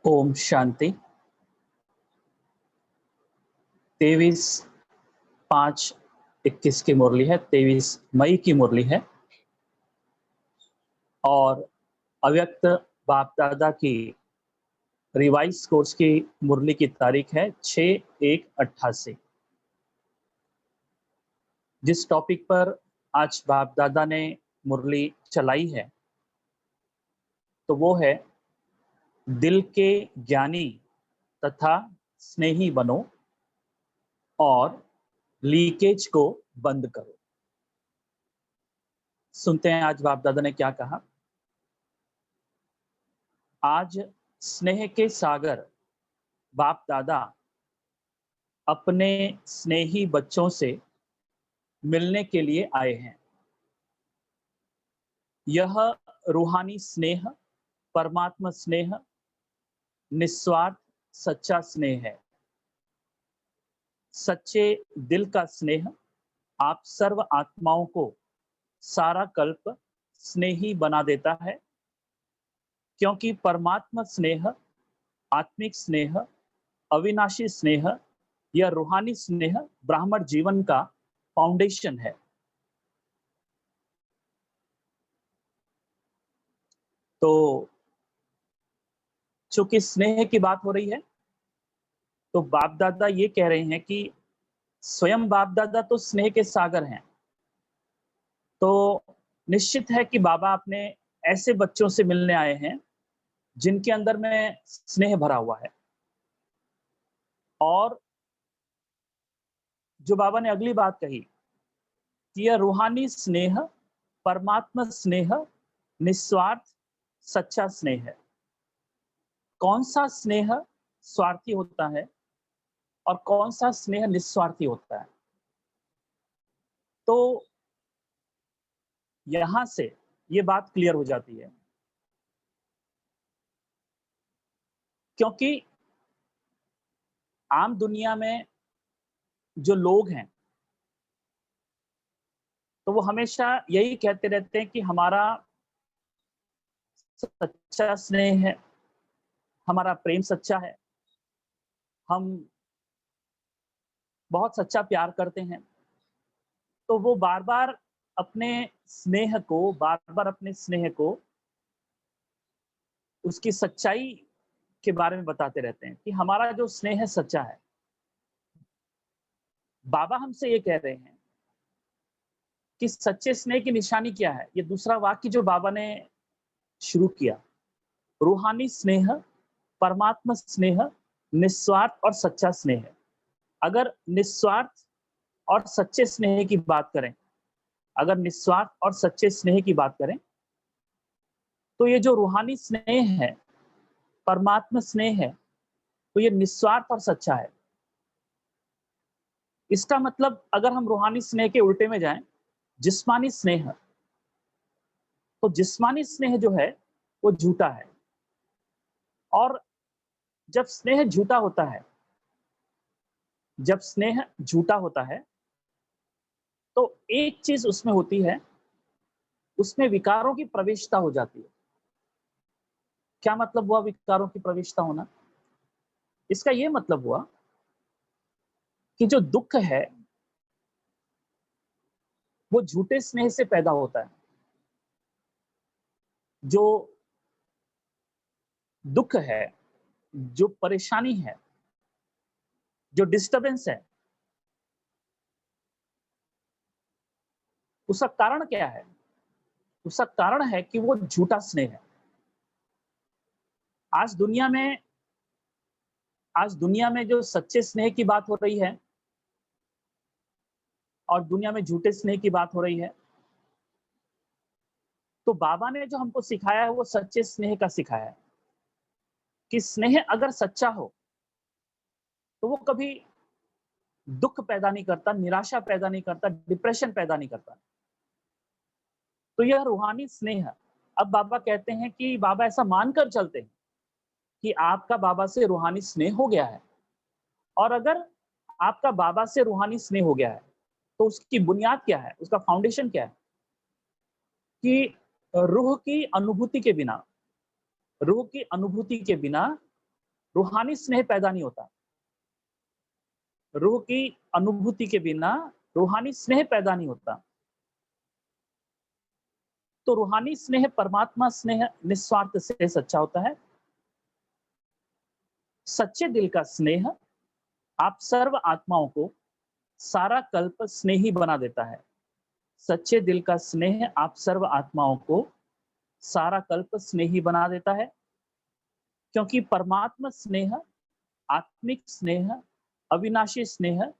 ओम शांति। 23/5/21 की मुरली है, 23 मई की मुरली है और अव्यक्त बाप दादा की रिवाइज कोर्स की मुरली की तारीख है 6/1/88। जिस टॉपिक पर आज बाप दादा ने मुरली चलाई है तो वो है दिल के ज्ञानी तथा स्नेही बनो और लीकेज को बंद करो। सुनते हैं आज बाप दादा ने क्या कहा। आज स्नेह के सागर बाप दादा अपने स्नेही बच्चों से मिलने के लिए आए हैं। यह रूहानी स्नेह, परमात्मा स्नेह, निस्वार्थ सच्चा स्नेह है। सच्चे दिल का स्नेह आप सर्व आत्माओं को सारा कल्प स्नेही बना देता है, क्योंकि परमात्मा स्नेह, आत्मिक स्नेह, अविनाशी स्नेह, यह रूहानी स्नेह ब्राह्मण जीवन का फाउंडेशन है। तो चूंकि स्नेह की बात हो रही है तो बाप दादा ये कह रहे हैं कि स्वयं बाप दादा तो स्नेह के सागर हैं। तो निश्चित है कि बाबा अपने ऐसे बच्चों से मिलने आए हैं जिनके अंदर में स्नेह भरा हुआ है। और जो बाबा ने अगली बात कही कि यह रूहानी स्नेह, परमात्मा स्नेह, निस्वार्थ सच्चा स्नेह है। कौन सा स्नेह स्वार्थी होता है और कौन सा स्नेह निस्वार्थी होता है? तो यहां से ये बात क्लियर हो जाती है, क्योंकि आम दुनिया में जो लोग हैं तो वो हमेशा यही कहते रहते हैं कि हमारा सच्चा स्नेह है, हमारा प्रेम सच्चा है, हम बहुत सच्चा प्यार करते हैं। तो वो बार-बार अपने स्नेह को उसकी सच्चाई के बारे में बताते रहते हैं कि हमारा जो स्नेह है सच्चा है। बाबा हमसे ये कह रहे हैं कि सच्चे स्नेह की निशानी क्या है? ये दूसरा वाक्य जो बाबा ने शुरू किया, रूहानी स्नेह, परमात्मा स्नेह, निस्वार्थ और सच्चा स्नेह। अगर निस्वार्थ और सच्चे स्नेह की बात करें, अगर निस्वार्थ और सच्चे स्नेह की बात करें, तो ये जो रूहानी स्नेह है, परमात्मा स्नेह है, तो ये निस्वार्थ और सच्चा है। इसका मतलब अगर हम रूहानी स्नेह के उल्टे में जाएं, जिस्मानी स्नेह, तो जिस्मानी स्नेह जो है वो झूठा है। और जब स्नेह झूठा होता है, जब स्नेह झूठा होता है तो एक चीज उसमें होती है, उसमें विकारों की प्रवेशता हो जाती है। क्या मतलब हुआ विकारों की प्रवेशता होना? इसका यह मतलब हुआ कि जो दुख है वो झूठे स्नेह से पैदा होता है। जो दुख है, जो परेशानी है, जो डिस्टरबेंस है, उसका कारण क्या है? उसका कारण है कि वो झूठा स्नेह है। आज दुनिया में आज दुनिया में जो सच्चे स्नेह की बात हो रही है और दुनिया में झूठे स्नेह की बात हो रही है, तो बाबा ने जो हमको सिखाया है वो सच्चे स्नेह का सिखाया है कि स्नेह अगर सच्चा हो तो वो कभी दुख पैदा नहीं करता, निराशा पैदा नहीं करता, डिप्रेशन पैदा नहीं करता। तो यह रूहानी स्नेह है। अब बाबा कहते हैं कि बाबा ऐसा मानकर चलते हैं कि आपका बाबा से रूहानी स्नेह हो गया है। और अगर आपका बाबा से रूहानी स्नेह हो गया है तो उसकी बुनियाद क्या है, उसका फाउंडेशन क्या है? कि रूह की अनुभूति के बिना रूहानी स्नेह पैदा नहीं होता। रूह की अनुभूति के बिना रूहानी स्नेह पैदा नहीं होता। तो रूहानी स्नेह, परमात्मा स्नेह निस्वार्थ से सच्चा होता है। सच्चे दिल का स्नेह आप सर्व आत्माओं को सारा कल्प स्नेही बना देता है। सच्चे दिल का स्नेह आप सर्व आत्माओं को सारा कल्प स्नेही बना देता है, क्योंकि परमात्मा स्नेह, आत्मिक स्नेह, अविनाशी स्नेह,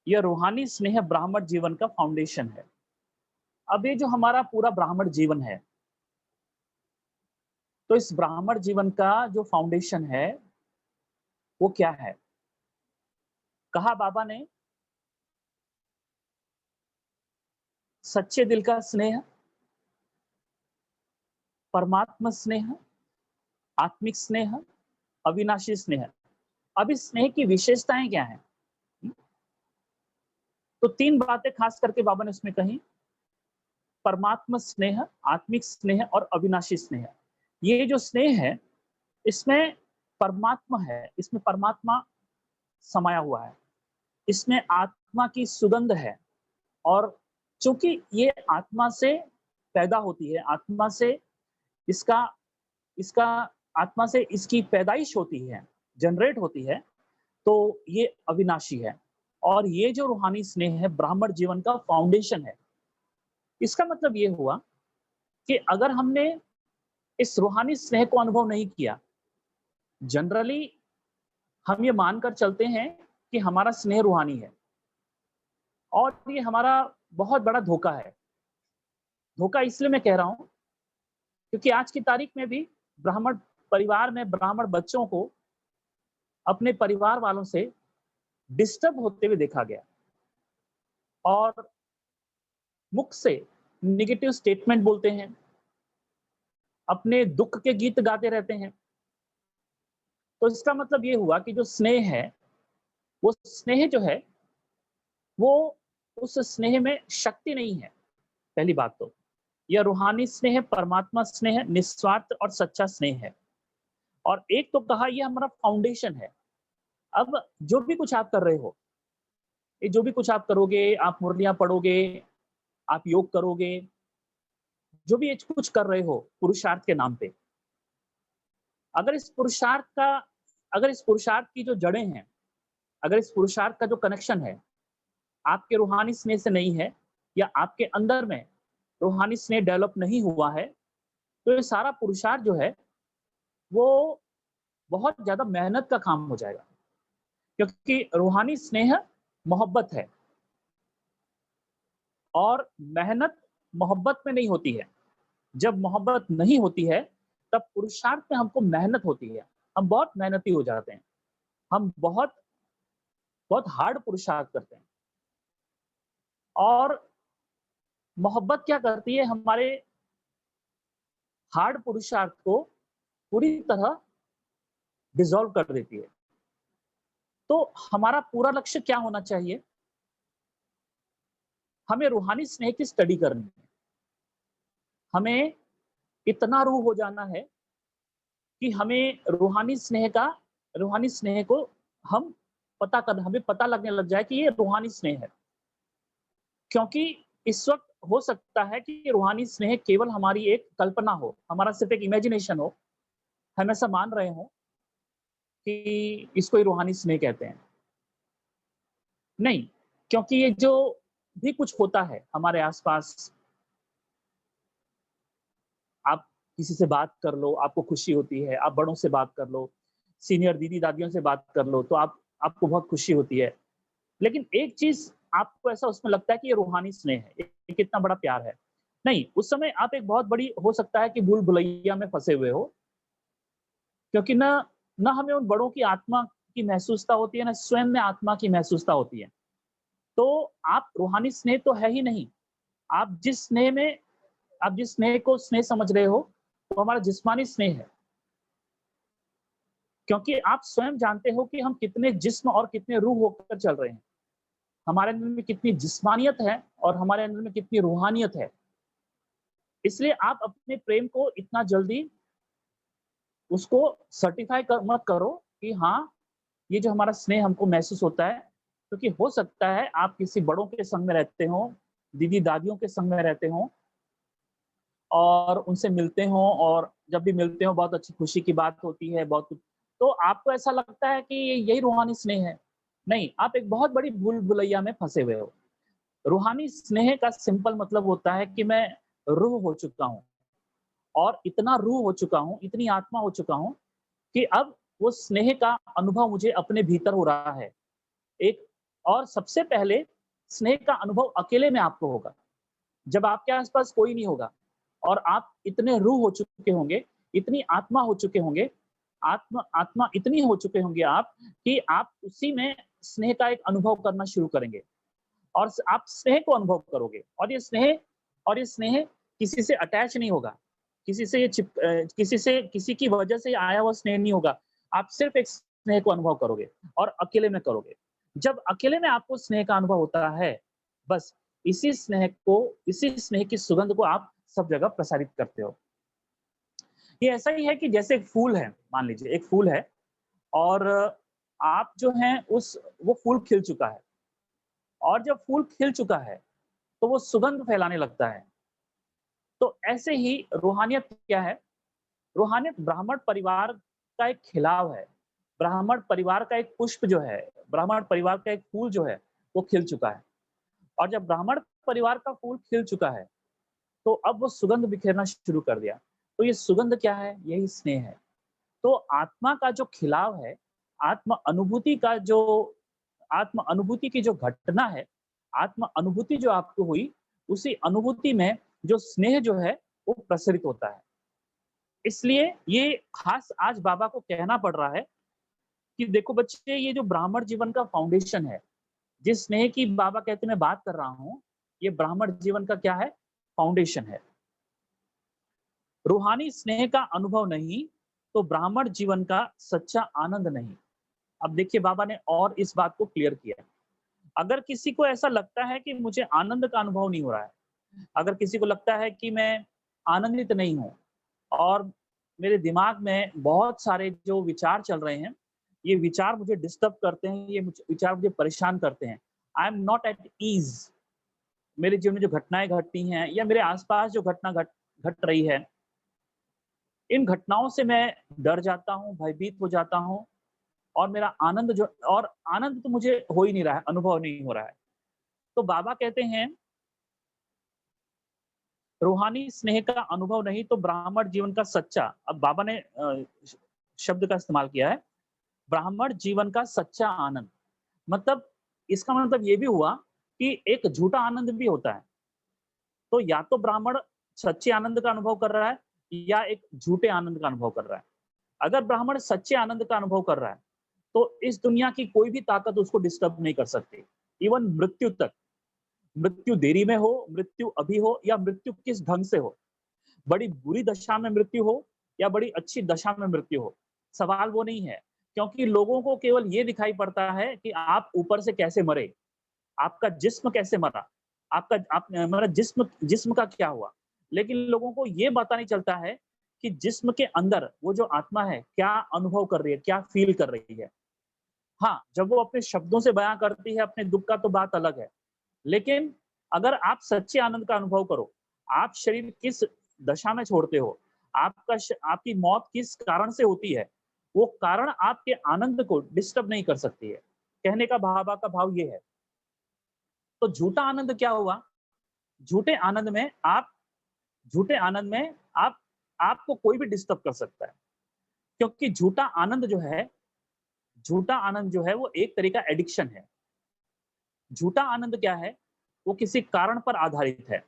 यह रूहानी स्नेह ब्राह्मण जीवन का फाउंडेशन है। अब ये जो हमारा पूरा ब्राह्मण जीवन है, तो इस ब्राह्मण जीवन का जो फाउंडेशन है वो क्या है? कहा बाबा ने, सच्चे दिल का स्नेह, परमात्मा स्नेह, आत्मिक स्नेह, अविनाशी स्नेह। अब इस स्नेह की विशेषताएं क्या हैं? तो 3 बातें खास करके बाबा ने उसमें कही। परमात्मा स्नेह, आत्मिक स्नेह और अविनाशी स्नेह। ये जो स्नेह है, इसमें परमात्मा है, इसमें परमात्मा समाया हुआ है, इसमें आत्मा की सुगंध है। और चूंकि ये आत्मा से पैदा होती है, आत्मा से इसका इसका आत्मा से इसकी पैदाइश होती है, जनरेट होती है, तो ये अविनाशी है। और ये जो रूहानी स्नेह है, ब्राह्मण जीवन का फाउंडेशन है। इसका मतलब ये हुआ कि अगर हमने इस रूहानी स्नेह को अनुभव नहीं किया, जनरली हम ये मानकर चलते हैं कि हमारा स्नेह रूहानी है, और ये हमारा बहुत बड़ा धोखा है। धोखा इसलिए मैं कह रहा हूं क्योंकि आज की तारीख में भी ब्राह्मण परिवार में ब्राह्मण बच्चों को अपने परिवार वालों से डिस्टर्ब होते हुए देखा गया, और मुख से निगेटिव स्टेटमेंट बोलते हैं, अपने दुख के गीत गाते रहते हैं। तो इसका मतलब ये हुआ कि जो स्नेह है, वो स्नेह जो है, वो उस स्नेह में शक्ति नहीं है। पहली बात तो यह रूहानी स्नेह, परमात्मा स्नेह, निस्वार्थ और सच्चा स्नेह है। और एक तो कहा यह हमारा फाउंडेशन है। अब जो भी कुछ आप कर रहे हो, ये जो भी कुछ आप करोगे, आप मुरलियां पढ़ोगे, आप योग करोगे, जो भी ये कुछ कर रहे हो पुरुषार्थ के नाम पे, अगर इस पुरुषार्थ का अगर इस पुरुषार्थ की जो जड़ें हैं, अगर इस पुरुषार्थ का जो कनेक्शन है आपके रूहानी स्नेह से नहीं है, या आपके अंदर में रूहानी स्नेह डेवलप नहीं हुआ है, तो ये सारा पुरुषार्थ जो है वो बहुत ज्यादा मेहनत का काम हो जाएगा। क्योंकि रूहानी स्नेह मोहब्बत है, और मेहनत मोहब्बत में नहीं होती है। जब मोहब्बत नहीं होती है, तब पुरुषार्थ में हमको मेहनत होती है, हम बहुत मेहनती हो जाते हैं, हम बहुत बहुत हार्ड पुरुषार्थ करते हैं। और मोहब्बत क्या करती है, हमारे हार्ड पुरुषार्थ को पूरी तरह डिसॉल्व कर देती है। तो हमारा पूरा लक्ष्य क्या होना चाहिए? हमें रूहानी स्नेह की स्टडी करनी है। हमें इतना रूह हो जाना है कि रूहानी स्नेह को हम हमें पता लगने लग जाए कि ये रूहानी स्नेह है। क्योंकि इस वक्त हो सकता है कि रूहानी स्नेह केवल हमारी एक कल्पना हो, हमारा सिर्फ एक इमेजिनेशन हो, हम ऐसा मान रहे हो कि इसको ही रूहानी स्नेह कहते हैं। नहीं, क्योंकि ये जो भी कुछ होता है हमारे आसपास, आप किसी से बात कर लो, आपको खुशी होती है, आप बड़ों से बात कर लो, सीनियर दीदी-दादियों से बात कर लो, तो आपको बहुत खुशी होती है। लेकिन एक चीज़ आपको ऐसा उसमें लगता है कि ये रूहानी स्नेह है, ये कितना बड़ा प्यार है। नहीं, उस समय आप एक बहुत बड़ी हो सकता है कि भूल-भुलैया में फँसे हुए हो, क्योंकि ना हमें उन बड़ों की आत्मा की महसूसता होती है, ना स्वयं में आत्मा की महसूसता होती है। तो आप रूहानी स्नेह तो है ही नहीं। आप जिस स्नेह में आप जिस स्नेह को स्नेह समझ रहे हो, वो हमारा जिस्मानी स्नेह है। क्योंकि आप स्वयं जानते हो कि हम कितने जिस्म और कितने रूह होकर चल रहे हैं। हमारे अंदर में कितनी जिस्मानियत है और हमारे अंदर में कितनी रूहानियत है। इसलिए आप अपने प्रेम को इतना जल्दी उसको सर्टिफ़ाई मत करो कि हाँ, ये जो हमारा स्नेह हमको महसूस होता है, क्योंकि हो सकता है आप किसी बड़ों के संग में रहते हो, दीदी-दादियों के संग में रहते हो और उनसे मिलते हो और जब भी मिलते हो बहुत अच्छी खुशी की बात होती है, बहुत कुछ तो आपको ऐसा लगता है कि यही रूहानी स्नेह है। नहीं, आप एक बहुत बड़ी भूल-भुलैया में फँसे हुए हो। रूहानी स्नेह का सिंपल मतलब होता है कि मैं रूह हो चुका हूँ और इतना रूह हो चुका हूँ, इतनी आत्मा हो चुका हूँ कि अब वो स्नेह का अनुभव मुझे अपने भीतर हो रहा है। एक और सबसे पहले स्नेह का अनुभव अकेले में आपको होगा। जब आपके आस-पास कोई नहीं होगा और आप इतने रूह हो चुके होंगे, इतनी आत्मा हो चुके होंगे, आत्मा आत्मा इतनी हो चुके होंगे आप कि आप उसी में स्नेह का एक अनुभव करना शुरू करेंगे और स आप स्नेह को अनुभव करोगे और ये स्नेह किसी से अटैच नहीं होगा। किसी से किसी की वजह से आया हुआ स्नेह नहीं होगा। आप सिर्फ़ एक स्नेह को अनुभव करोगे और अकेले में करोगे। जब अकेले में आपको स्नेह का अनुभव होता है, बस इसी स्नेह की सुगंध को आप सब जगह प्रसारित करते हो। ये ऐसा ही है कि जैसे एक फूल है, मान लीजिए एक फूल है और आप जो हैं उस वो फूल खिल चुका है और जब फूल खिल चुका है, तो वो सुगंध फैलाने लगता है। तो ऐसे ही रूहानियत क्या है? रूहानियत ब्राह्मण परिवार का एक खिलाव है। ब्राह्मण परिवार का एक पुष्प जो है, ब्राह्मण परिवार का एक फूल जो है, वो खिल चुका है और जब ब्राह्मण परिवार का फूल खिल चुका है, तो अब वो सुगंध बिखेरना शुरू कर दिया। तो ये सुगंध क्या है? यही स्नेह है। तो आत्मा का जो खिलाव है, आत्म अनुभूति की जो घटना है, आत्म अनुभूति जो आपको हुई, उसी अनुभूति में जो स्नेह जो है, वो प्रसरित होता है। इसलिए ये खास आज बाबा को कहना पड़ रहा है कि देखो बच्चे ये जो ब्राह्मण जीवन का फाउंडेशन है, जिस स्नेह की बाबा कहते हैं मैं बात कर रहा हूँ, ये ब्राह्मण जीवन का क्या है? फाउंडेशन है। रूहानी स्नेह का अनुभव नहीं, तो ब्राह्मण जीवन का सच्चा आनंद नहीं। अब देखिए बाबा ने और इस बात को क्लियर किया है। अगर किसी को ऐसा लगता है कि मुझे आनंद का अनुभव नहीं हो रहा है, अगर किसी को लगता है कि मैं आनंदित नहीं हूँ और मेरे दिमाग में बहुत सारे जो विचार चल रहे हैं, ये विचार मुझे डिस्टर्ब करते हैं, विचार मुझे परेशान करते हैं। I am not at ease मेरे जीवन में जो घटनाएँ घटती हैं या मेरे आस-पास जो घटना घट घट रही है, इन घटनाओं से मैं डर जाता हूँ, भयभीत हो जाता हूँ और मेरा आनंद तो मुझे हो ही नहीं रहा है, अनुभव नहीं हो रहा है। तो बाबा कहते हैं, रूहानी स्नेह का अनुभव नहीं तो ब्राह्मण जीवन का सच्चा अब बाबा ने शब्द का इस्तेमाल किया है, ब्राह्मण जीवन का सच्चा आनंद। मतलब इसका मतलब ये भी हुआ कि एक झूठा आनंद भी होता है। तो या तो ब्राह्मण सच्चे आनंद का अनुभव कर रहा है या एक झूठे आनंद का अनुभव कर रहा है। अगर ब्राह्मण सच्चे आनंद का अनुभव कर रहा है, तो इस दुनिया की कोई भी ताकत उसको डिस्टर्ब नहीं कर सकती। इवन मृत्यु तक, मृत्यु देरी में हो, मृत्यु अभी हो या मृत्यु किस ढंग से हो, बड़ी बुरी दशा में मृत्यु हो या बड़ी अच्छी दशा में मृत्यु हो, सवाल वो नहीं है। क्योंकि लोगों को केवल ये दिखाई पड़ता है कि आप ऊपर से कैसे मरे, आपका जिस्म कैसे मरा, मतलब जिस्म का क्या हुआ। लेकिन लोगों को ये पता नहीं चलता है कि जिस्म के अंदर वो जो आत्मा है, क्या अनुभव कर रही है, क्या फ़ील कर रही है। हाँ, जब वो अपने शब्दों से बयाँ करती है अपने दुःख का तो बात अलग है। लेकिन अगर आप सच्चे आनंद का अनुभव करो, आप शरीर किस दशा में छोड़ते हो, आपकी मौत किस कारण से होती है, वो कारण आपके आनंद को डिस्टर्ब नहीं कर सकती है। कहने का बाबा का भाव ये है। तो झूठा आनंद क्या हुआ? झूठे आनंद में आप झूठे आनंद में आप आपको कोई भी डिस्टर्ब कर सकता है। क्योंकि झूठा आनंद जो है वो एक तरह का एडिक्शन है। झूठा आनंद क्या है? वो किसी कारण पर आधारित है।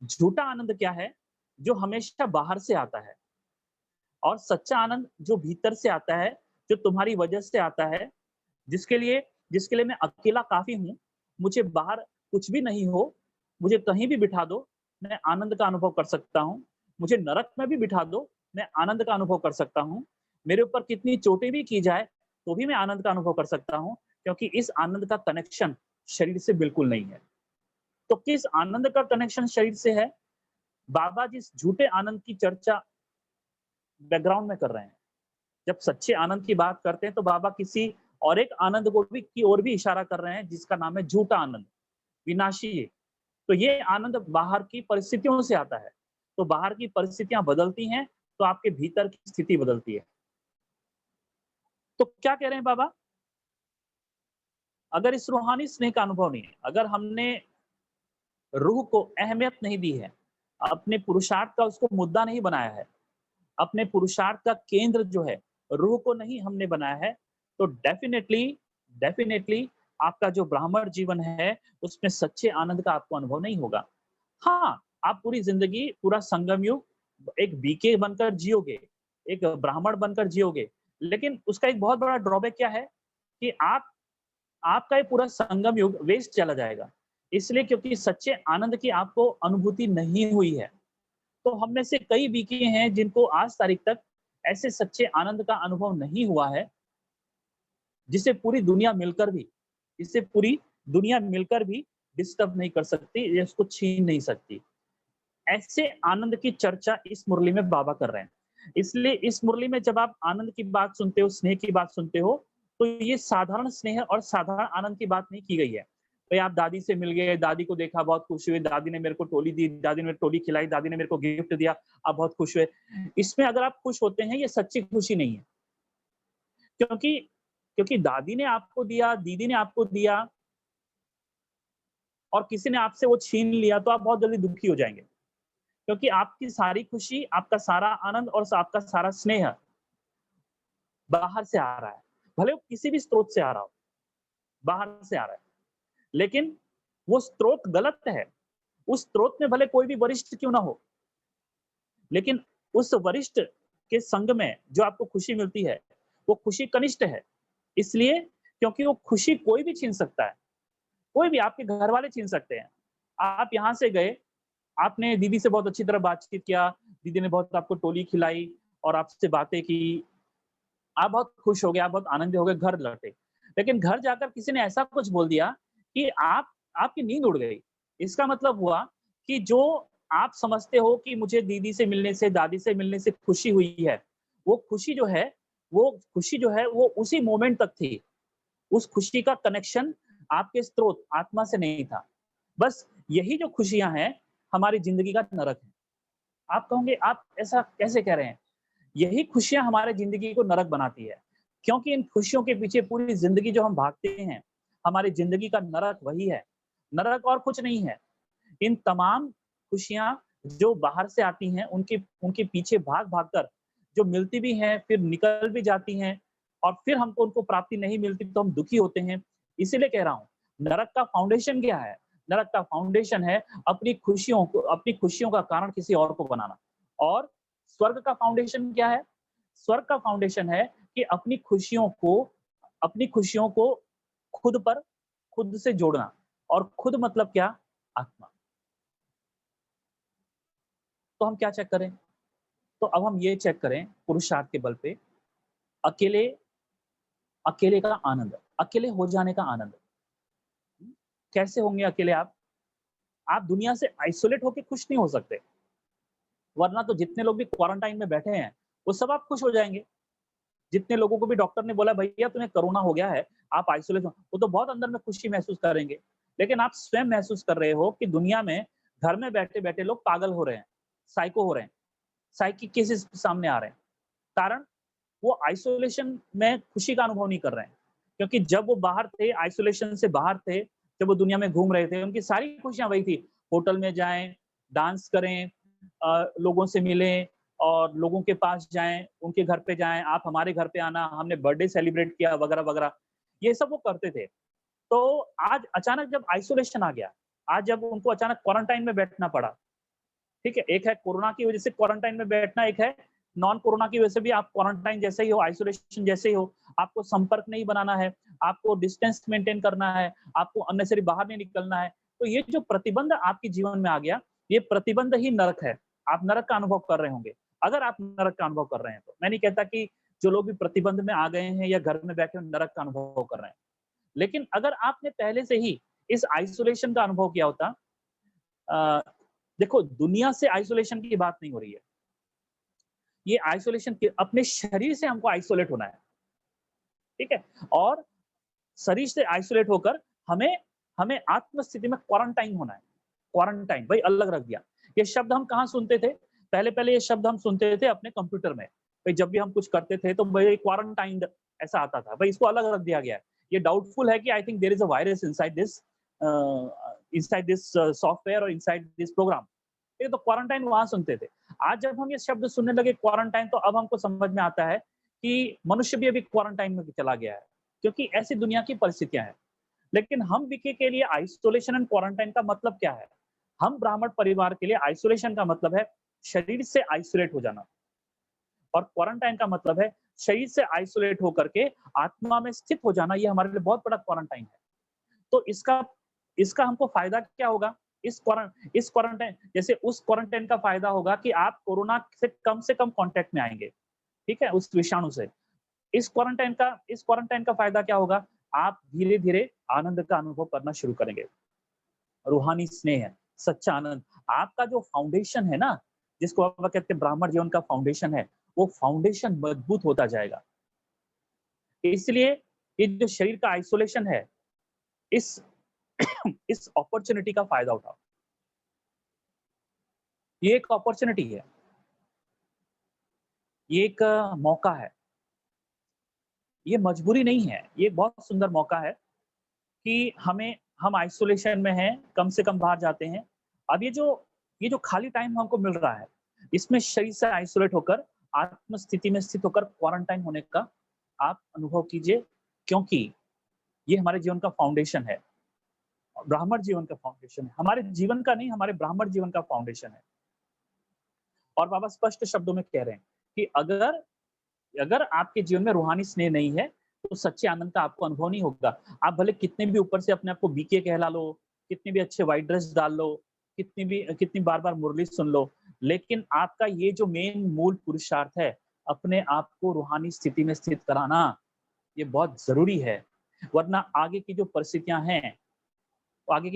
झूठा आनंद क्या है? जो हमेशा बाहर से आता है और सच्चा आनंद जो भीतर से आता है, जो तुम्हारी वजह से आता है, जिसके लिए मैं अकेला काफ़ी हूँ, मुझे बाहर कुछ भी नहीं हो, मुझे कहीं भी बिठा दो, मैं आनंद का अनुभव कर सकता हूँ। मुझे नरक में भी बिठा दो, मैं आनंद का अनुभव कर सकता हूँ। मेरे ऊपर कितनी चोटें भी की जाए, तो भी मैं आनंद का अनुभव कर सकता हूँ, क्योंकि इस आनंद का कनेक्शन शरीर से बिल्कुल नहीं है। तो किस आनंद का कनेक्शन शरीर से है? बाबा जिस झूठे आनंद की चर्चा बैकग्राउंड में कर रहे हैं। जब सच्चे आनंद की बात करते हैं तो बाबा किसी और एक आनंद को भी की ओर भी इशारा कर रहे हैं, जिसका नाम है झूठा आनंद, विनाशी है। तो ये आनंद बाहर की परिस्थितियों से आता है। तो बाहर की परिस्थितियां बदलती हैं, तो आपके भीतर की स्थिति बदलती है। तो क्या कह रहे हैं बाबा? अगर इस रूहानी स्नेह का अनुभव नहीं है, अगर हमने रूह को अहमियत नहीं दी है, अपने पुरुषार्थ का उसको मुद्दा नहीं बनाया है, अपने पुरुषार्थ का केंद्र जो है, रूह को नहीं हमने बनाया है, तो डेफ़िनेटली डेफ़िनेटली आपका जो ब्राह्मण जीवन है, उसमें सच्चे आनंद का आपको अनुभव नहीं होगा। हाँ, आप पूरी ज़िंदगी, पूरा संगम युग एक बीके बनकर जियोगे, एक ब्राह्मण बनकर जियोगे, लेकिन उसका एक बहुत बड़ा ड्रॉबैक क्या है कि आपका ये पूरा संगम युग वेस्ट चला जाएगा। इसलिए क्योंकि सच्चे आनंद की आपको अनुभूति नहीं हुई है। तो हम में से कई बीके हैं जिनको आज तारीख तक ऐसे सच्चे आनंद का अनुभव नहीं हुआ है, जिसे पूरी दुनिया मिलकर भी जिसे पूरी दुनिया मिलकर भी डिस्टर्ब नहीं कर सकती या उसको छीन नहीं सकती। ऐसे आनंद की चर्चा इस मुरली में बाबा कर रहे हैं। इसलिए इस मुरली में जब आप आनंद की बात सुनते हो, स्नेह की बात सुनते हो, तो ये साधारण स्नेह और साधारण आनंद की बात नहीं की गई है। भई आप दादी से मिल गए, दादी को देखा, बहुत खुश हुए, दादी ने मेरे को टोली दी, दादी ने मेरे को टोली खिलाई, दादी ने मेरे को गिफ्ट दिया, आप बहुत खुश हुए। इसमें अगर आप खुश होते हैं, ये सच्ची खुशी नहीं है। क्योंकि क्योंकि दादी ने आपको दिया, दीदी ने आपको दिया और किसी ने आपसे वो छीन लिया, तो आप बहुत जल्दी दुखी हो जाएँगे। क्योंकि आपकी सारी खुशी, आपका सारा आनंद और आपका सारा स्नेह बाहर से आ रहा है। भले वो किसी भी स्रोत से आ रहा हो, बाहर से आ रहा है। लेकिन वो स्रोत गलत है। उस स्रोत में भले कोई भी वरिष्ठ क्यों ना हो, लेकिन उस वरिष्ठ के संग में जो आपको खुशी मिलती है, वो खुशी कनिष्ठ है। इसलिए क्योंकि वो खुशी कोई भी छीन सकता है। कोई भी, आपके घर वाले छीन सकते हैं। आप यहाँ से गए, आपने दीदी से बहुत अच्छी तरह बातचीत किया, दीदी ने बहुत आपको टोली खिलाई और आपसे बातें की, आप बहुत खुश हो गए, आप बहुत आनंदित हो गए, घर लौटे। लेकिन घर जाकर किसी ने ऐसा कुछ बोल दिया कि आपकी नींद उड़ गई। इसका मतलब हुआ कि जो आप समझते हो कि मुझे दीदी से मिलने से, दादी से मिलने से खुशी हुई है, वो खुशी जो है वो उसी मोमेंट तक थी। उस खुशी का कनेक्शन आपके स्रोत, आत्मा से नहीं था। बस यही जो खुशियाँ हैं, हमारी ज़िंदगी का नरक है। आप कहोगे, आप ऐसा कैसे कह रहे हैं? यही खुशियाँ हमारे ज़िंदगी को नरक बनाती है। क्योंकि इन खुशियों के पीछे पूरी ज़िंदगी जो हम भागते हैं, हमारी ज़िंदगी का नरक वही है। नरक और कुछ नहीं है। इन तमाम खुशियाँ जो बाहर से आती हैं, उनके उनके पीछे भाग-भाग कर जो मिलती भी हैं, फिर निकल भी जाती हैं और फिर हमको उनको प्राप्ति नहीं मिलती तो हम दुखी होते हैं। इसीलिए कह रहा हूँ, नरक का फाउंडेशन क्या है? नरक का फाउंडेशन है अपनी खुशियों का कारण किसी और को बनाना। और स्वर्ग का फाउंडेशन क्या है? स्वर्ग का फाउंडेशन है कि अपनी खुशियों को खुद से जोड़ना। और खुद मतलब क्या? आत्मा। तो हम क्या चेक करें? तो अब हम ये चेक करें पुरुषार्थ के बल पे, अकेले अकेले का आनंद, अकेले हो जाने का आनंद। कैसे होंगे अकेले आप? आप दुनिया से आइसोलेट होके खुश नहीं हो सकते, वरना तो जितने लोग भी क्वारंटाइन में बैठे हैं, वो सब आप खुश हो जाएँगे। जितने लोगों को भी डॉक्टर ने बोला भैया तुम्हें कोरोना हो गया है, आप आइसोलेट हो, वो तो बहुत अंदर में खुशी महसूस करेंगे। लेकिन आप स्वयं महसूस कर रहे हो कि दुनिया में घर में बैठे-बैठे लोग पागल हो रहे हैं, साइको हो रहे हैं, साइकिक केसेस सामने आ रहे हैं। कारण वो आइसोलेशन में खुशी का अनुभव नहीं कर रहे हैं। क्योंकि जब वो बाहर थे, आइसोलेशन से बाहर थे, जब वो दुनिया में घूम रहे थे, उनकी सारी खुशियाँ वही थी। होटल में जाएँ, डांस करें, लोगों से मिलें और लोगों के पास जाएँ, उनके घर पे जाएँ, आप हमारे घर पे आना, हमने बर्थडे सेलिब्रेट किया वगैरह-वगैरह, ये सब वो करते थे। तो आज अचानक जब आइसोलेशन आ गया, आज जब उनको अचानक क्वारंटाइन में बैठना पड़ा, ठीक है? एक है कोरोना की वजह से क्वारंटाइन में बैठना, एक है नॉन कोरोना की वजह से भी आप क्वारंटाइन जैसे ही हो, आइसोलेशन जैसे ही हो, आपको संपर्क नहीं बनाना है, आपको डिस्टेंस मेंटेन करना है, आपको अननेसेसरी बाहर नहीं निकलना है। तो ये जो प्रतिबंध आपके जीवन में आ गया, ये प्रतिबंध ही नरक है। आप नरक का अनुभव कर रहे होंगे, अगर आप नरक का अनुभव कर रहे हैं तो। मैं नहीं कहता कि जो लोग भी प्रतिबंध में आ गए हैं या घर में बैठे नरक का अनुभव कर रहे हैं। लेकिन अगर आपने पहले से ही इस आइसोलेशन का अनुभव किया होता, अ, देखो दुनिया से आइसोलेशन की बात नहीं हो रही है। ये आइसोलेशन के अपने शरीर से हमको आइसोलेट होना है, ठीक है? और शरीर से आइसोलेट होकर हमें हमें आत्म स्थिति में क्वारंटाइन होना है। क्वारंटाइन भाई अलग रख दिया। ये शब्द हम कहाँ सुनते थे? पहले-पहले ये शब्द हम सुनते थे अपने कंप्यूटर में। भाई जब भी हम कुछ करते थे तो भाई क्वारंटाइन्ड ऐसा आता था। भाई इसको अलग रख दिया गया है। ये डाउटफुल है कि I think there is a virus inside this software और इनसाइड दिस प्रोग्राम। ये तो क्वारंटाइन वहाँ सुनते थे। आज जब हम ये शब्द सुनने लगे क्वारंटाइन, तो अब हमको समझ में आता है कि मनुष्य भी अभी क्वारंटाइन में चला गया है, क्योंकि ऐसी दुनिया की परिस्थितियाँ हैं। लेकिन हम बीके के लिए आइसोलेशन एंड क्वारंटाइन का मतलब क्या है? हम ब्राह्मण परिवार के लिए आइसोलेशन का मतलब है शरीर से आइसोलेट हो जाना, और क्वारंटाइन का मतलब है शरीर से आइसोलेट होकर के आत्मा में स्थित हो जाना। ये हमारे लिए बहुत बड़ा क्वारंटाइन है। तो इसका इसका हमको फायदा क्या होगा? इस क्वारंटाइन जैसे उस क्वारंटाइन का फायदा होगा कि आप कोरोना से कम कांटेक्ट में आएँगे, ठीक है? उस विषाणु से। इस क्वारंटाइन का फायदा क्या होगा? आप धीरे-धीरे आनंद का अनुभव करना शुरू करेंगे। रूहानी स्नेह, सच्चा आनंद, आपका जो फाउंडेशन है ना, जिसको आप कहते हैं ब्राह्मण जीवन का फाउंडेशन है, वो फाउंडेशन मजबूत होता जाएगा। इसलिए ये जो शरीर का आइसोलेशन है, इस इस अपॉर्च्युनिटी का फायदा उठाओ। ये एक अपॉर्च्युनिटी है, ये एक मौका है, ये मजबूरी नहीं है, ये एक बहुत सुंदर मौका है कि हम आइसोलेशन में हैं, कम से कम बाहर जाते हैं। अब ये जो खाली टाइम हमको मिल रहा है, इसमें शरीर से आइसोलेट होकर, आत्म स्थिति में स्थित होकर क्वारंटाइन होने का आप अनुभव कीजिए, क्योंकि ये हमारे जीवन का फाउंडेशन है। ब्राह्मण जीवन का फाउंडेशन है। हमारे जीवन का नहीं, हमारे ब्राह्मण जीवन का फाउंडेशन है। और बाबा स्पष्ट शब्दों में कह रहे हैं कि अगर अगर आपके जीवन में रूहानी स्नेह नहीं है, तो सच्चे आनंद का आपको अनुभव नहीं होगा। आप भले कितने भी ऊपर से अपने आप को बीके कहला लो, कितने भी अच्छे व्हाइट ड्रेस डाल लो, कितनी बार-बार मुरली सुन लो, लेकिन आपका ये जो मेन मूल पुरुषार्थ है, अपने आप को रूहानी स्थिति में स्थित कराना, ये बहुत ज़रूरी है। वरना आगे की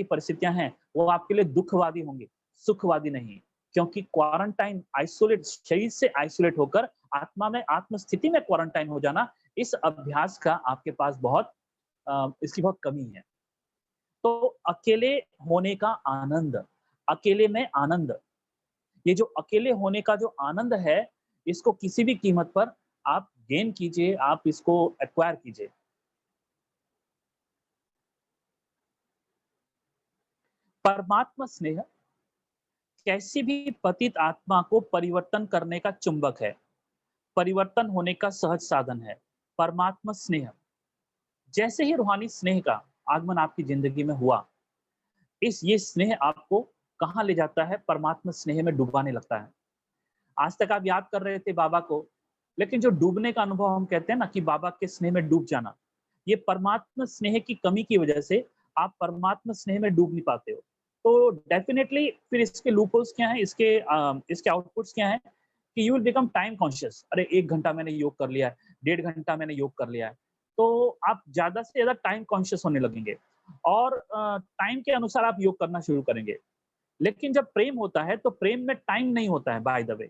परिस्थितियाँ हैं, वो आपके लिए दुखवादी होंगी, सुखवादी नहीं। क्योंकि क्वारंटाइन शरीर से आइसोलेट होकर आत्मा में आत्म स्थिति में क्वारंटाइन हो जाना, इस अभ्यास का आपके पास इसकी बहुत कमी है। तो अकेले होने का आनंद, अकेले में आनंद, ये जो अकेले होने का जो आनंद है, इसको किसी भी कीमत पर आप गेन कीजिए, आप इसको एक्वायर कीजिए। परमात्मा स्नेह कैसी भी पतित आत्मा को परिवर्तन करने का चुंबक है, परिवर्तन होने का सहज साधन है। परमात्मा स्नेह, जैसे ही रूहानी स्नेह का आगमन आपकी जिंदगी में हुआ, इस ये स्नेह आपको कहाँ ले जाता है? परमात्मा स्नेह में डुबाने लगता है। आज तक आप याद कर रहे थे बाबा को, लेकिन जो डूबने का अनुभव हम कहते हैं ना कि बाबा के स्नेह में डूब जाना, ये परमात्मा स्नेह की कमी की वजह से आप परमात्मा स्नेह में डूब नहीं पाते हो। तो डेफिनिटली फिर इसके लूपहोल्स क्या हैं, इसके आउटपुट्स क्या हैं कि you will become time conscious. अरे 1 घंटा मैंने योग कर लिया है, 1.5 घंटा मैंने योग कर लिया है। तो आप ज़्यादा से ज़्यादा टाइम कॉन्शियस होने लगेंगे और टाइम के अनुसार आप योग करना शुरू करेंगे। लेकिन जब प्रेम होता है, तो प्रेम में टाइम नहीं होता है बाय द वे।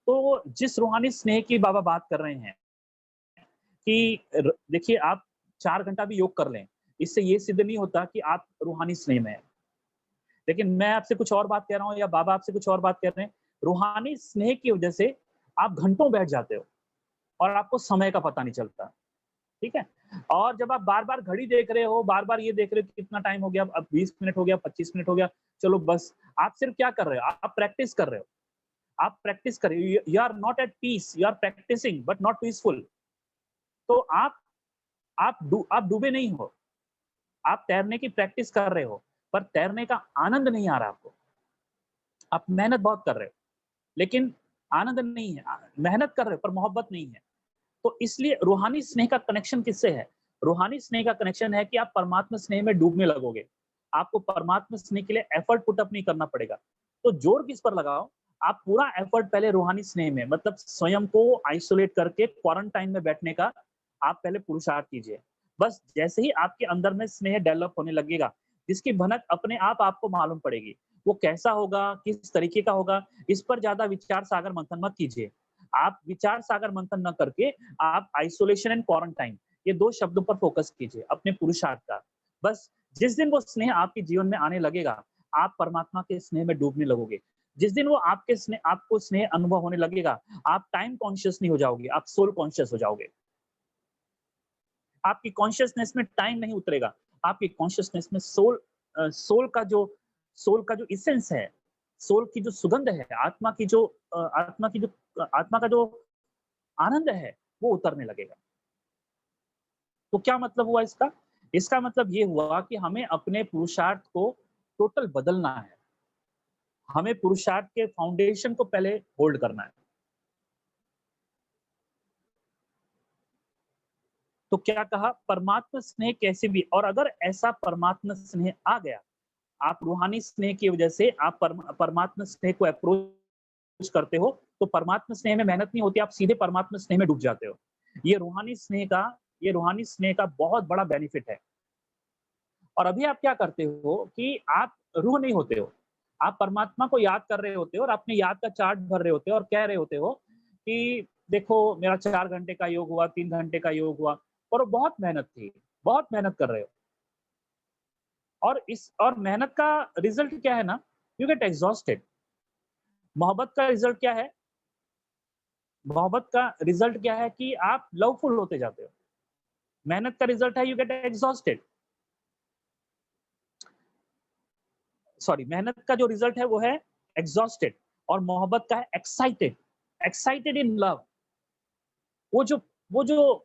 तो जिस रूहानी स्नेह की बाबा बात कर रहे हैं कि देखिए आप 4 घंटा भी योग कर लें, इससे ये सिद्ध नहीं होता कि आप रूहानी स्नेह में हैं। लेकिन मैं आपसे कुछ और बात कह रहा हूँ या बाबा आपसे कुछ और बात कर रहे हैं, रूहानी स्नेह की वजह से आप घंटों बैठ जाते हो और आपको समय का पता नहीं चलता, ठीक है? और जब आप बार-बार घड़ी देख रहे हो, बार-बार ये देख रहे हो कि कितना टाइम हो गया, अब 20 मिनट हो गया, 25 मिनट हो गया, चलो बस। आप सिर्फ क्या कर रहे हो? आप प्रैक्टिस कर रहे हो। आप प्रैक्टिस कर रहे हो, you are not at peace, you are practising but not peaceful. तो आप डूबे नहीं हो, आप तैरने की प्रैक्टिस कर रहे हो, पर तैरने का आनंद नहीं आ रहा आपको। आप मेहनत बहुत कर रहे हो, लेकिन आनंद नहीं है। मेहनत कर रहे हो पर मोहब्बत नहीं है। तो इसलिए रूहानी स्नेह का कनेक्शन किससे है? रूहानी स्नेह का कनेक्शन है कि आप परमात्मा स्नेह में डूबने लगोगे। आपको परमात्मा स्नेह के लिए एफर्ट पुट अप नहीं करना पड़ेगा। तो जोर किस पर लगाओ? आप पूरा एफर्ट पहले रूहानी स्नेह में, मतलब स्वयं को आइसोलेट करके क्वारंटाइन में बैठने का आप पहले पुरुषार्थ कीजिए। बस जैसे ही आपके अंदर में स्नेह डेवलप होने लगेगा, जिसकी भनक अपने आप आपको मालूम पड़ेगी। वो कैसा होगा, किस तरीके का होगा, इस पर ज़्यादा विचार सागर मंथन मत कीजिए। आप विचार सागर मंथन न करके आप आइसोलेशन एंड क्वारंटाइन, ये 2 शब्दों पर फोकस कीजिए अपने पुरुषार्थ का। बस जिस दिन वो स्नेह आपके जीवन में आने लगेगा, आप परमात्मा के स्नेह में डूबने लगोगे। जिस दिन वो आपको स्नेह अनुभव होने लगेगा, आप टाइम कॉन्शियस नहीं हो जाओगे, आप सोल कॉन्शियस हो जाओगे। आपकी कॉन्शियसनेस में टाइम नहीं उतरेगा, आपकी कॉन्शियसनेस में सोल का जो एसेंस है, सोल की जो सुगंध है, आत्मा का जो आनंद है, वो उतरने लगेगा। तो क्या मतलब हुआ इसका? इसका मतलब ये हुआ कि हमें अपने पुरुषार्थ को टोटल बदलना है। हमें पुरुषार्थ के फाउंडेशन को पहले होल्ड करना है। तो क्या कहा? परमात्मा स्नेह कैसे भी, और अगर ऐसा परमात्मा स्नेह आ गया, आप रूहानी स्नेह की वजह से आप परमात्मा स्नेह को अप्रोच करते हो, तो परमात्मा स्नेह में मेहनत नहीं होती, आप सीधे परमात्मा स्नेह में डूब जाते हो। ये रूहानी स्नेह का बहुत बड़ा बेनिफिट है। और अभी आप क्या करते हो कि आप रूह नहीं होते हो। आप परमात्मा को याद कर रहे होते हो और अपने याद का चार्ट भर रहे होते हो और कह रहे होते हो कि देखो मेरा 4 घंटे का योग हुआ, 3 घंटे का योग हुआ, और वो बहुत मेहनत थी, बहुत मेहनत कर रहे हो। और मेहनत का रिजल्ट क्या है ना? You get exhausted. मोहब्बत का रिजल्ट क्या है? मोहब्बत का रिजल्ट क्या है कि आप लवफुल होते जाते हो। मेहनत का रिजल्ट है यू गेट एग्जॉस्टेड। सॉरी, मेहनत का जो रिजल्ट है वो है एग्जॉस्टेड, और मोहब्बत का है एक्साइटेड। Excited in love. वो जो वो जो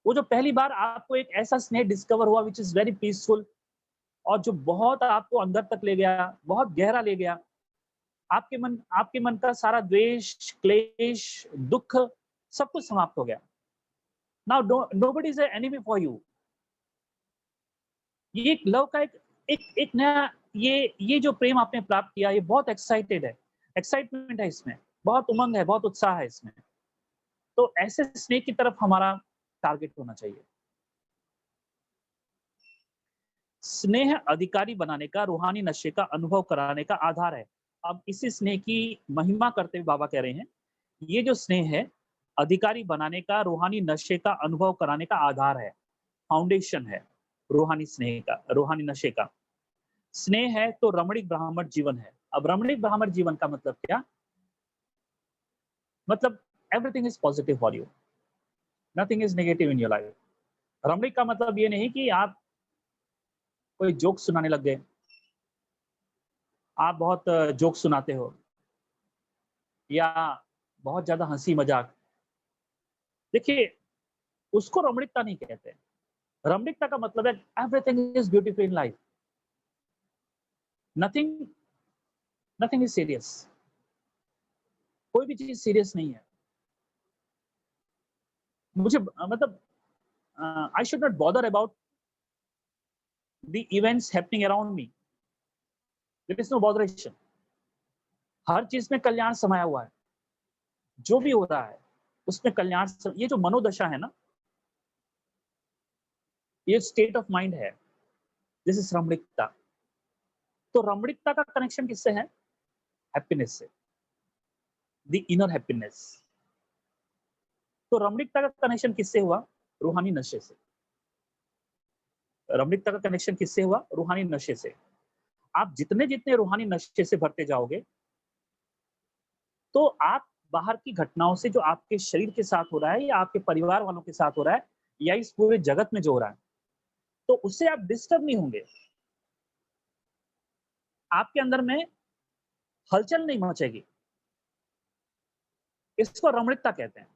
वो जो पहली बार आपको एक ऐसा स्नेह डिस्कवर हुआ विच इज वेरी पीसफुल, और जो बहुत आपको अंदर तक ले गया, बहुत गहरा ले गया। आपके मन का सारा द्वेष, क्लेश, दुख, सब कुछ समाप्त हो गया। Now nobody is enemy for you. ये एक लव का एक नया, ये जो प्रेम आपने प्राप्त किया, ये बहुत एक्साइटेड है, एक्साइटमेंट है इसमें, बहुत उमंग है, बहुत उत्साह है इसमें। तो ऐसे स्नेह की तरफ हमारा टारगेट होना चाहिए। स्नेह अधिकारी बनाने का, रूहानी नशे का अनुभव कराने का आधार है। अब इसी स्नेह की महिमा करते हुए बाबा कह रहे हैं, ये जो स्नेह है, अधिकारी बनाने का, रूहानी नशे का अनुभव कराने का आधार है, फाउंडेशन है रूहानी स्नेह का, रूहानी नशे का। स्नेह है तो रमणीक ब्राह्मण जीवन है। अब रमणीक ब्राह्मण जीवन का मतलब क्या? मतलब everything is positive for you, nothing is negative in your life. रमणीक का मतलब ये नहीं कि आप कोई जोक सुनाने लग गए, आप बहुत जोक सुनाते हो, या बहुत ज्यादा हंसी मजाक। देखिए, उसको रमणीकता नहीं कहते। रमणीकता का मतलब है everything is beautiful in life, nothing nothing is serious. कोई भी चीज सीरियस नहीं है। मुझे मतलब I should not bother about the events happening around me. There is no botheration. हर चीज में कल्याण समाया हुआ है। जो भी हो रहा है उसमें कल्याण ये जो मनोदशा है ना, ये स्टेट ऑफ माइंड है। दिस इज रमणीकता। तो रमणीकता का कनेक्शन किससे है? हैप्पीनेस से, द इनर हैप्पीनेस। तो रमणीकता का कनेक्शन किससे हुआ? रूहानी नशे से। रमणीकता का कनेक्शन किससे हुआ? रूहानी नशे से। आप जितने जितने रूहानी नशे से भरते जाओगे, तो आप बाहर की घटनाओं से, जो आपके शरीर के साथ हो रहा है या आपके परिवार वालों के साथ हो रहा है या इस पूरे जगत में जो हो रहा है, तो उससे आप डिस्टर्ब नहीं होंगे। आपके अंदर में हलचल नहीं मचेगी। इसको रमणीकता कहते हैं।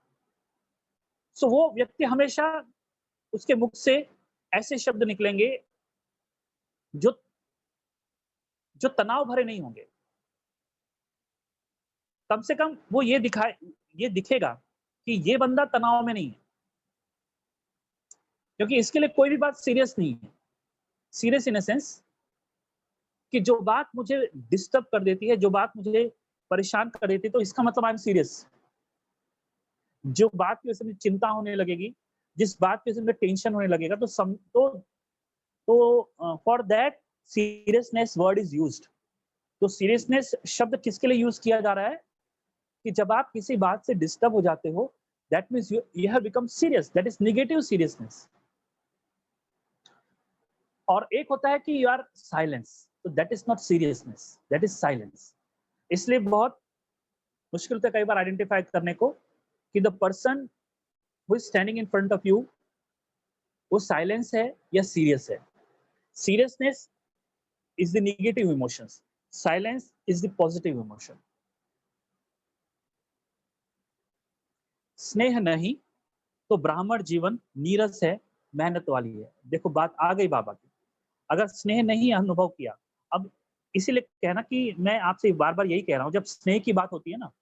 सो वो व्यक्ति हमेशा, उसके मुख से ऐसे शब्द निकलेंगे जो जो तनाव भरे नहीं होंगे। कम से कम वो ये दिखेगा कि ये बंदा तनाव में नहीं है, क्योंकि इसके लिए कोई भी बात सीरियस नहीं है। सीरियस इन सेंस कि जो बात मुझे डिस्टर्ब कर देती है, जो बात मुझे परेशान कर देती है, तो इसका मतलब आई एम सीरियस। जो बात की वजह से मुझे चिंता होने लगेगी, जिस बात की वजह से मुझे टेंशन होने लगेगा, तो for that seriousness word is used. तो सीरियसनेस शब्द किसके लिए यूज किया जा रहा है? कि जब आप किसी बात से डिस्टर्ब हो जाते हो, that means you have become serious, that is negative seriousness. और एक होता है कि यू आर साइलेंस, तो that is not seriousness, that is silence. इसलिए बहुत मुश्किल होता है कई बार आइडेंटिफाई करने को कि the person who is standing in front of you वो साइलेंस है या सीरियस है। Seriousness is the negative emotions, silence is the positive emotion. स्नेह नहीं तो ब्राह्मण जीवन नीरस है, मेहनत वाली है। देखो बात आ गई बाबा की। अगर स्नेह नहीं अनुभव किया, अब इसीलिए कहना कि मैं आपसे बार बार यही कह रहा हूं, जब स्नेह की बात होती है ना,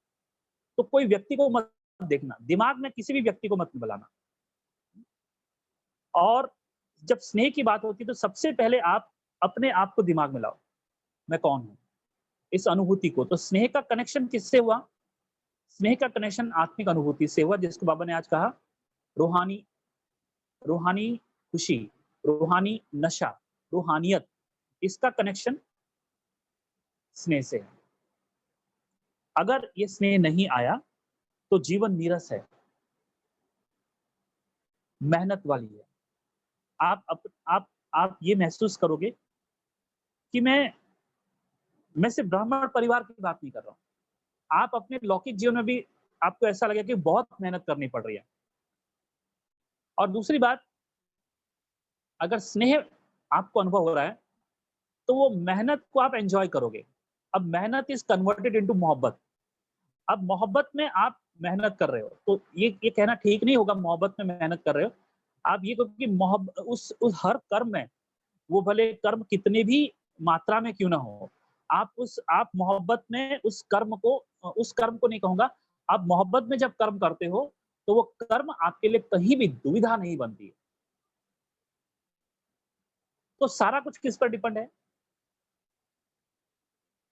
तो कोई व्यक्ति को मत देखना, दिमाग में किसी भी व्यक्ति को मत बुलाना। और जब स्नेह की बात होती है तो सबसे पहले आप अपने आप को दिमाग में लाओ, मैं कौन हूं, इस अनुभूति को। तो स्नेह का कनेक्शन किससे हुआ? स्नेह का कनेक्शन आत्मिक अनुभूति से हुआ, जिसको बाबा ने आज कहा रूहानी, रूहानी खुशी, रूहानी नशा, रूहानियत, इसका कनेक्शन स्नेह से है। अगर ये स्नेह नहीं आया तो जीवन नीरस है, मेहनत वाली है। आप आप ये महसूस करोगे कि मैं सिर्फ ब्राह्मण परिवार की बात नहीं कर रहा हूँ। आप अपने लौकिक जीवन में भी आपको ऐसा लगेगा कि बहुत मेहनत करनी पड़ रही है। और दूसरी बात, अगर स्नेह आपको अनुभव हो रहा है तो वो मेहनत को आप एंजॉय करोगे। अब मेहनत इज कन्वर्टेड इनटू मोहब्बत। अब मोहब्बत में आप मेहनत कर रहे हो, तो ये कहना ठीक नहीं होगा मोहब्बत में मेहनत कर रहे हो। आप ये कहो कि मोहब्बत उस हर कर्म में, वो भले कर्म कितने भी मात्रा में क्यों ना हो, आप मोहब्बत में उस कर्म को नहीं कहूंगा, आप मोहब्बत में जब कर्म करते हो तो वो कर्म आपके लिए कहीं भी दुविधा नहीं बनती है। तो सारा कुछ किस पर डिपेंड है?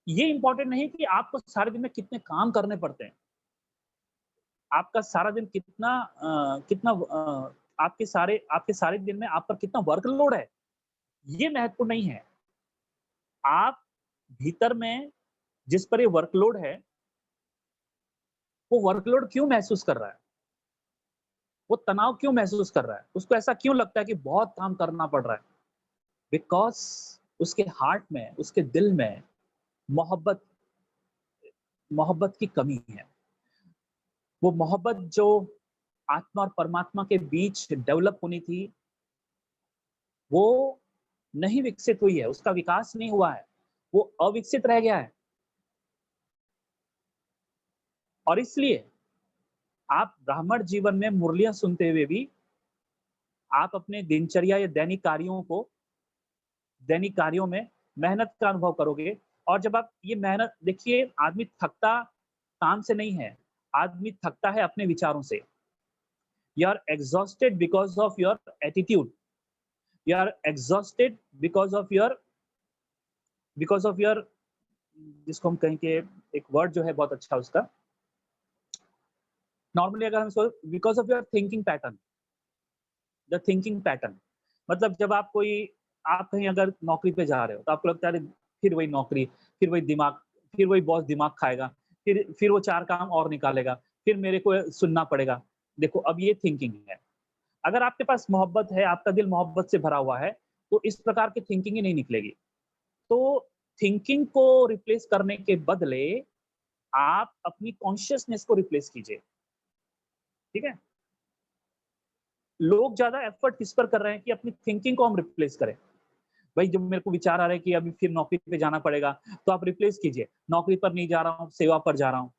ये इंपॉर्टेंट नहीं कि आपको सारे दिन में कितने काम करने पड़ते हैं, आपका सारा दिन आपके सारे दिन में आप पर कितना वर्कलोड है, ये महत्वपूर्ण नहीं है। आप भीतर में जिस पर ये वर्कलोड है, वो वर्कलोड क्यों महसूस कर रहा है, वो तनाव क्यों महसूस कर रहा है, उसको ऐसा क्यों लगता है कि बहुत काम करना पड़ रहा है? बिकॉज उसके हार्ट में, उसके दिल में मोहब्बत मोहब्बत की कमी है। वो मोहब्बत जो आत्मा और परमात्मा के बीच डेवलप होनी थी, वो नहीं विकसित हुई है, उसका विकास नहीं हुआ है, वो अविकसित रह गया है। और इसलिए आप ब्राह्मण जीवन में मुरलियां सुनते हुए भी आप अपने दिनचर्या या दैनिक कार्यों में मेहनत का अनुभव करोगे। और जब आप ये मेहनत देखिए, आदमी थकता काम से नहीं है, आदमी थकता है अपने विचारों से। You are exhausted because of your attitude, you are exhausted because of your जिसको हम कहेंगे, एक वर्ड जो है बहुत अच्छा उसका, नॉर्मली अगर हम because of your thinking pattern, the thinking pattern. मतलब जब आप कहीं अगर नौकरी पे जा रहे हो तो आपको लगता है अरे फिर वही नौकरी, फिर वही दिमाग, फिर वही बॉस दिमाग खाएगा, फिर वो 4 काम और निकालेगा, फिर मेरे को सुनना पड़ेगा। देखो अब ये थिंकिंग है। अगर आपके पास मोहब्बत है, आपका दिल मोहब्बत से भरा हुआ है, तो इस प्रकार की थिंकिंग ही नहीं निकलेगी। तो थिंकिंग को रिप्लेस करने के बदले आप अपनी कॉन्शियसनेस को रिप्लेस कीजिए। ठीक है? लोग ज्यादा एफर्ट किस पर कर रहे हैं कि अपनी थिंकिंग को हम रिप्लेस करें। भाई जब मेरे को विचार आ रहा है कि अभी फिर नौकरी पे जाना पड़ेगा, तो आप रिप्लेस कीजिए, नौकरी पर नहीं जा रहा हूँ, सेवा पर जा रहा हूँ।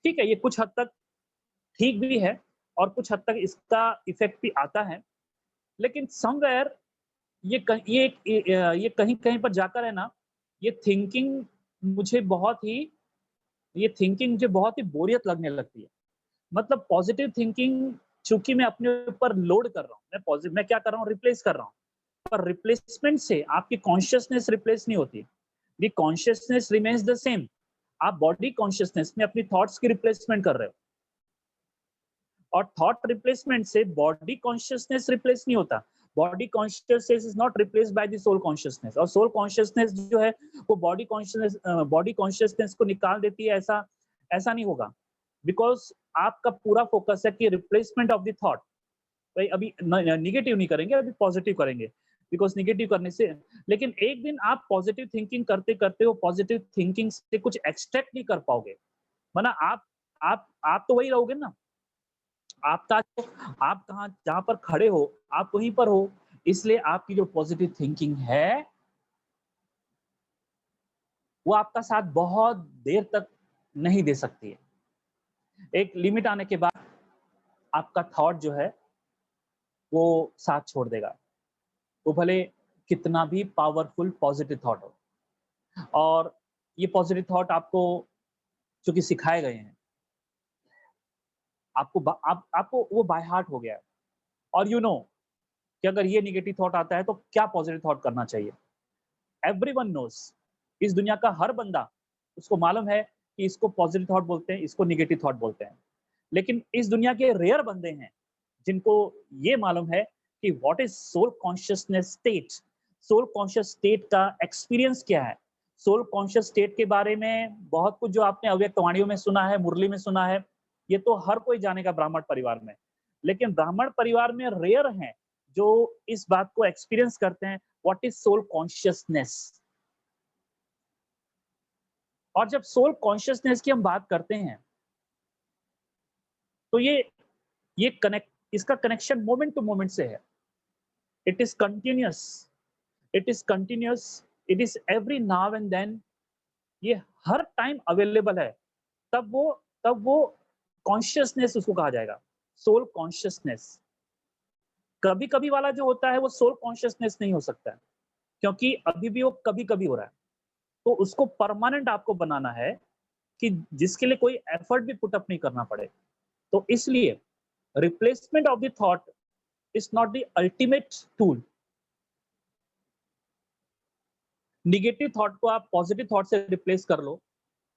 ठीक है, ये कुछ हद तक ठीक भी है और कुछ हद तक इसका इफेक्ट भी आता है। लेकिन समवेयर ये कहीं कहीं पर जाकर है ना, ये थिंकिंग मुझे बहुत ही मुझे बहुत ही बोरियत लगने लगती है। मतलब पॉजिटिव थिंकिंग, चूंकि मैं अपने ऊपर लोड कर रहा हूँ, मैं क्या कर रहा हूँ, रिप्लेस कर रहा हूँ। पर रिप्लेसमेंट से आपकी कॉन्शियसनेस रिप्लेस नहीं होती, the consciousness remains the same. आप बॉडी कॉन्शियसनेस में अपनी थॉट्स की रिप्लेसमेंट कर रहे हो, और थॉट रिप्लेसमेंट से बॉडी कॉन्शियसनेस रिप्लेस नहीं होता। Body consciousness is not replaced by the soul consciousness, और सोल कॉन्शियसनेस जो है वो बॉडी कॉन्शियसनेस को निकाल देती है, ऐसा ऐसा नहीं होगा। बिकॉज आपका पूरा फोकस है कि रिप्लेसमेंट ऑफ द थॉट। भाई अभी निगेटिव नहीं करेंगे, अभी पॉजिटिव करेंगे, बिकॉज निगेटिव करने से, लेकिन एक दिन आप पॉजिटिव थिंकिंग करते करते हो पॉजिटिव थिंकिंग से कुछ एक्सट्रैक्ट नहीं कर पाओगे, वरना आप तो वही रहोगे ना। आपका आप कहाँ जहाँ पर खड़े हो आप वहीं पर हो, इसलिए आपकी जो पॉजिटिव थिंकिंग है वो आपका साथ बहुत देर तक नहीं दे सकती है। एक लिमिट आने के बाद आपका थॉट जो है वो साथ छोड़ देगा, वो भले कितना भी पावरफुल पॉजिटिव थॉट हो। और ये पॉजिटिव थॉट आपको चूंकि सिखाए गए हैं, आपको वो बाय हार्ट हो गया है। और यू नो कि अगर ये निगेटिव थॉट आता है तो क्या पॉजिटिव थॉट करना चाहिए। एवरीवन नोस, इस दुनिया का हर बंदा, उसको मालूम है कि इसको पॉजिटिव थॉट बोलते हैं, इसको निगेटिव थॉट बोलते हैं। लेकिन इस दुनिया के रेयर बंदे हैं जिनको ये मालूम है कि what is soul consciousness state, soul conscious state का एक्सपीरियंस क्या है। सोल कॉन्शियस स्टेट के बारे में बहुत कुछ जो आपने अव्यक्त वाणियों में सुना है, मुरली में सुना है, ये तो हर कोई जानेगा ब्राह्मण परिवार में। लेकिन ब्राह्मण परिवार में रेयर हैं जो इस बात को एक्सपीरियंस करते हैं, व्हाट इज सोल कॉन्शियसनेस। और जब सोल कॉन्शियसनेस की हम बात करते हैं तो ये कनेक्ट, इसका कनेक्शन मोमेंट टू मोमेंट से है। It is continuous, it is continuous, it is every now and then, ये हर टाइम अवेलेबल है। तब वो कॉन्शियसनेस उसको कहा जाएगा, सोल कॉन्शियसनेस। कभी कभी वाला जो होता है वो सोल कॉन्शियसनेस नहीं हो सकता है, क्योंकि अभी भी वो कभी कभी हो रहा है। तो उसको परमानेंट आपको बनाना है कि जिसके लिए कोई एफर्ट भी पुट अप नहीं करना पड़े। तो इसलिए replacement of the thought is not the ultimate tool. Negative thought को आप पॉजिटिव थॉट से रिप्लेस कर लो,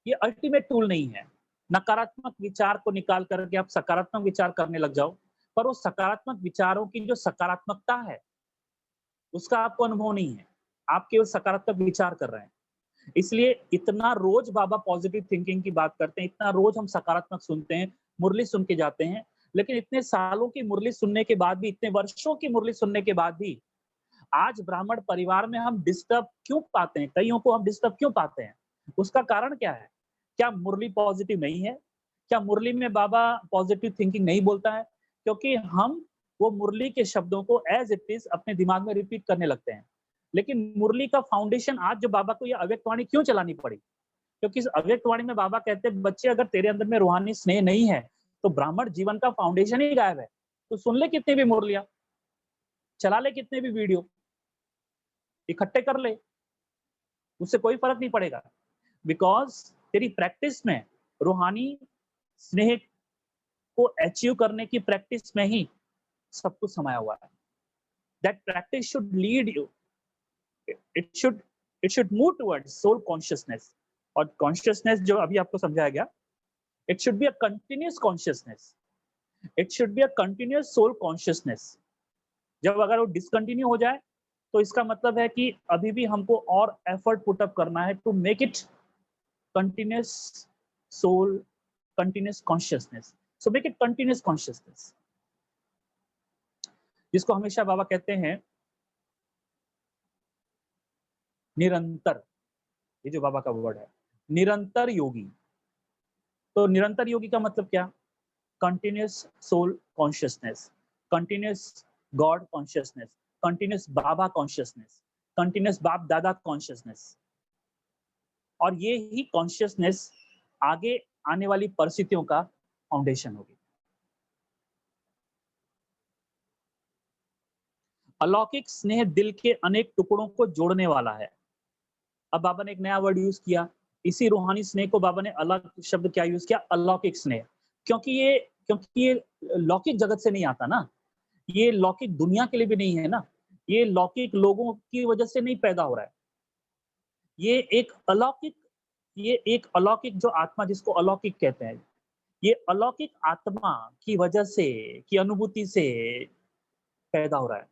ये अल्टीमेट टूल नहीं है। नकारात्मक विचार को निकाल करके आप सकारात्मक विचार करने लग जाओ, पर वो सकारात्मक विचारों की जो सकारात्मकता है उसका आपको अनुभव नहीं है, आप केवल सकारात्मक विचार कर रहे हैं। इसलिए इतना रोज बाबा पॉजिटिव थिंकिंग की बात करते हैं, इतना रोज हम सकारात्मक सुनते हैं, मुरली सुन के जाते हैं, लेकिन इतने सालों की मुरली सुनने के बाद भी, इतने वर्षों की मुरली सुनने के बाद भी आज ब्राह्मण परिवार में हम डिस्टर्ब क्यों पाते हैं, कईयों को हम डिस्टर्ब क्यों पाते हैं। उसका कारण क्या है? क्या मुरली पॉजिटिव नहीं है? क्या मुरली में बाबा पॉजिटिव थिंकिंग नहीं बोलता है? क्योंकि हम वो मुरली के शब्दों को एज इट इज अपने दिमाग में रिपीट करने लगते हैं। लेकिन मुरली का फाउंडेशन आज जो बाबा को ये अव्यक्त वाणी क्यों चलानी पड़ी? क्योंकि इस अव्यक्त वाणी में बाबा कहते हैं बच्चे अगर तेरे अंदर में रूहानी स्नेह नहीं है तो ब्राह्मण जीवन का फाउंडेशन ही गायब है। तो सुन ले कितने भी मुरलिया, चला ले कितने भी वीडियो, इकट्ठे कर ले, उससे कोई फर्क नहीं पड़ेगा। बिकॉज तेरी प्रैक्टिस में रूहानी स्नेह को अचीव करने की प्रैक्टिस में ही सब कुछ समाया हुआ है। That practice should lead you, it should it should move towards soul consciousness. और कॉन्शियसनेस जो अभी आपको समझाया गया, it should be a continuous consciousness, it should be a continuous soul consciousness. जब अगर वो डिसकंटिन्यू हो जाए तो इसका मतलब है कि अभी भी हमको और एफर्ट पुट अप करना है to make it continuous soul, continuous consciousness. So make it continuous consciousness, जिसको हमेशा बाबा कहते हैं निरंतर। ये जो बाबा का वर्ड है निरंतर योगी। तो निरंतर योगी का मतलब क्या? Continuous soul consciousness, continuous God consciousness, continuous बाबा कॉन्शियसनेस, कंटिन्यूस बाप दादा कॉन्शियसनेस। और ये ही कॉन्शियसनेस आगे आने वाली परिस्थितियों का फाउंडेशन होगी। अलौकिक स्नेह दिल के अनेक टुकड़ों को जोड़ने वाला है। अब बाबा ने एक नया वर्ड यूज किया, इसी रूहानी स्नेह को बाबा ने अलग शब्द क्या यूज किया? अलौकिक स्नेह। क्योंकि ये लौकिक जगत से नहीं आता ना, ये लौकिक दुनिया के लिए भी नहीं है ना, ये लौकिक लोगों की वजह से नहीं पैदा हो रहा है। ये एक अलौकिक, ये एक अलौकिक जो आत्मा जिसको अलौकिक कहते हैं, ये अलौकिक आत्मा की वजह से, की अनुभूति से पैदा हो रहा है।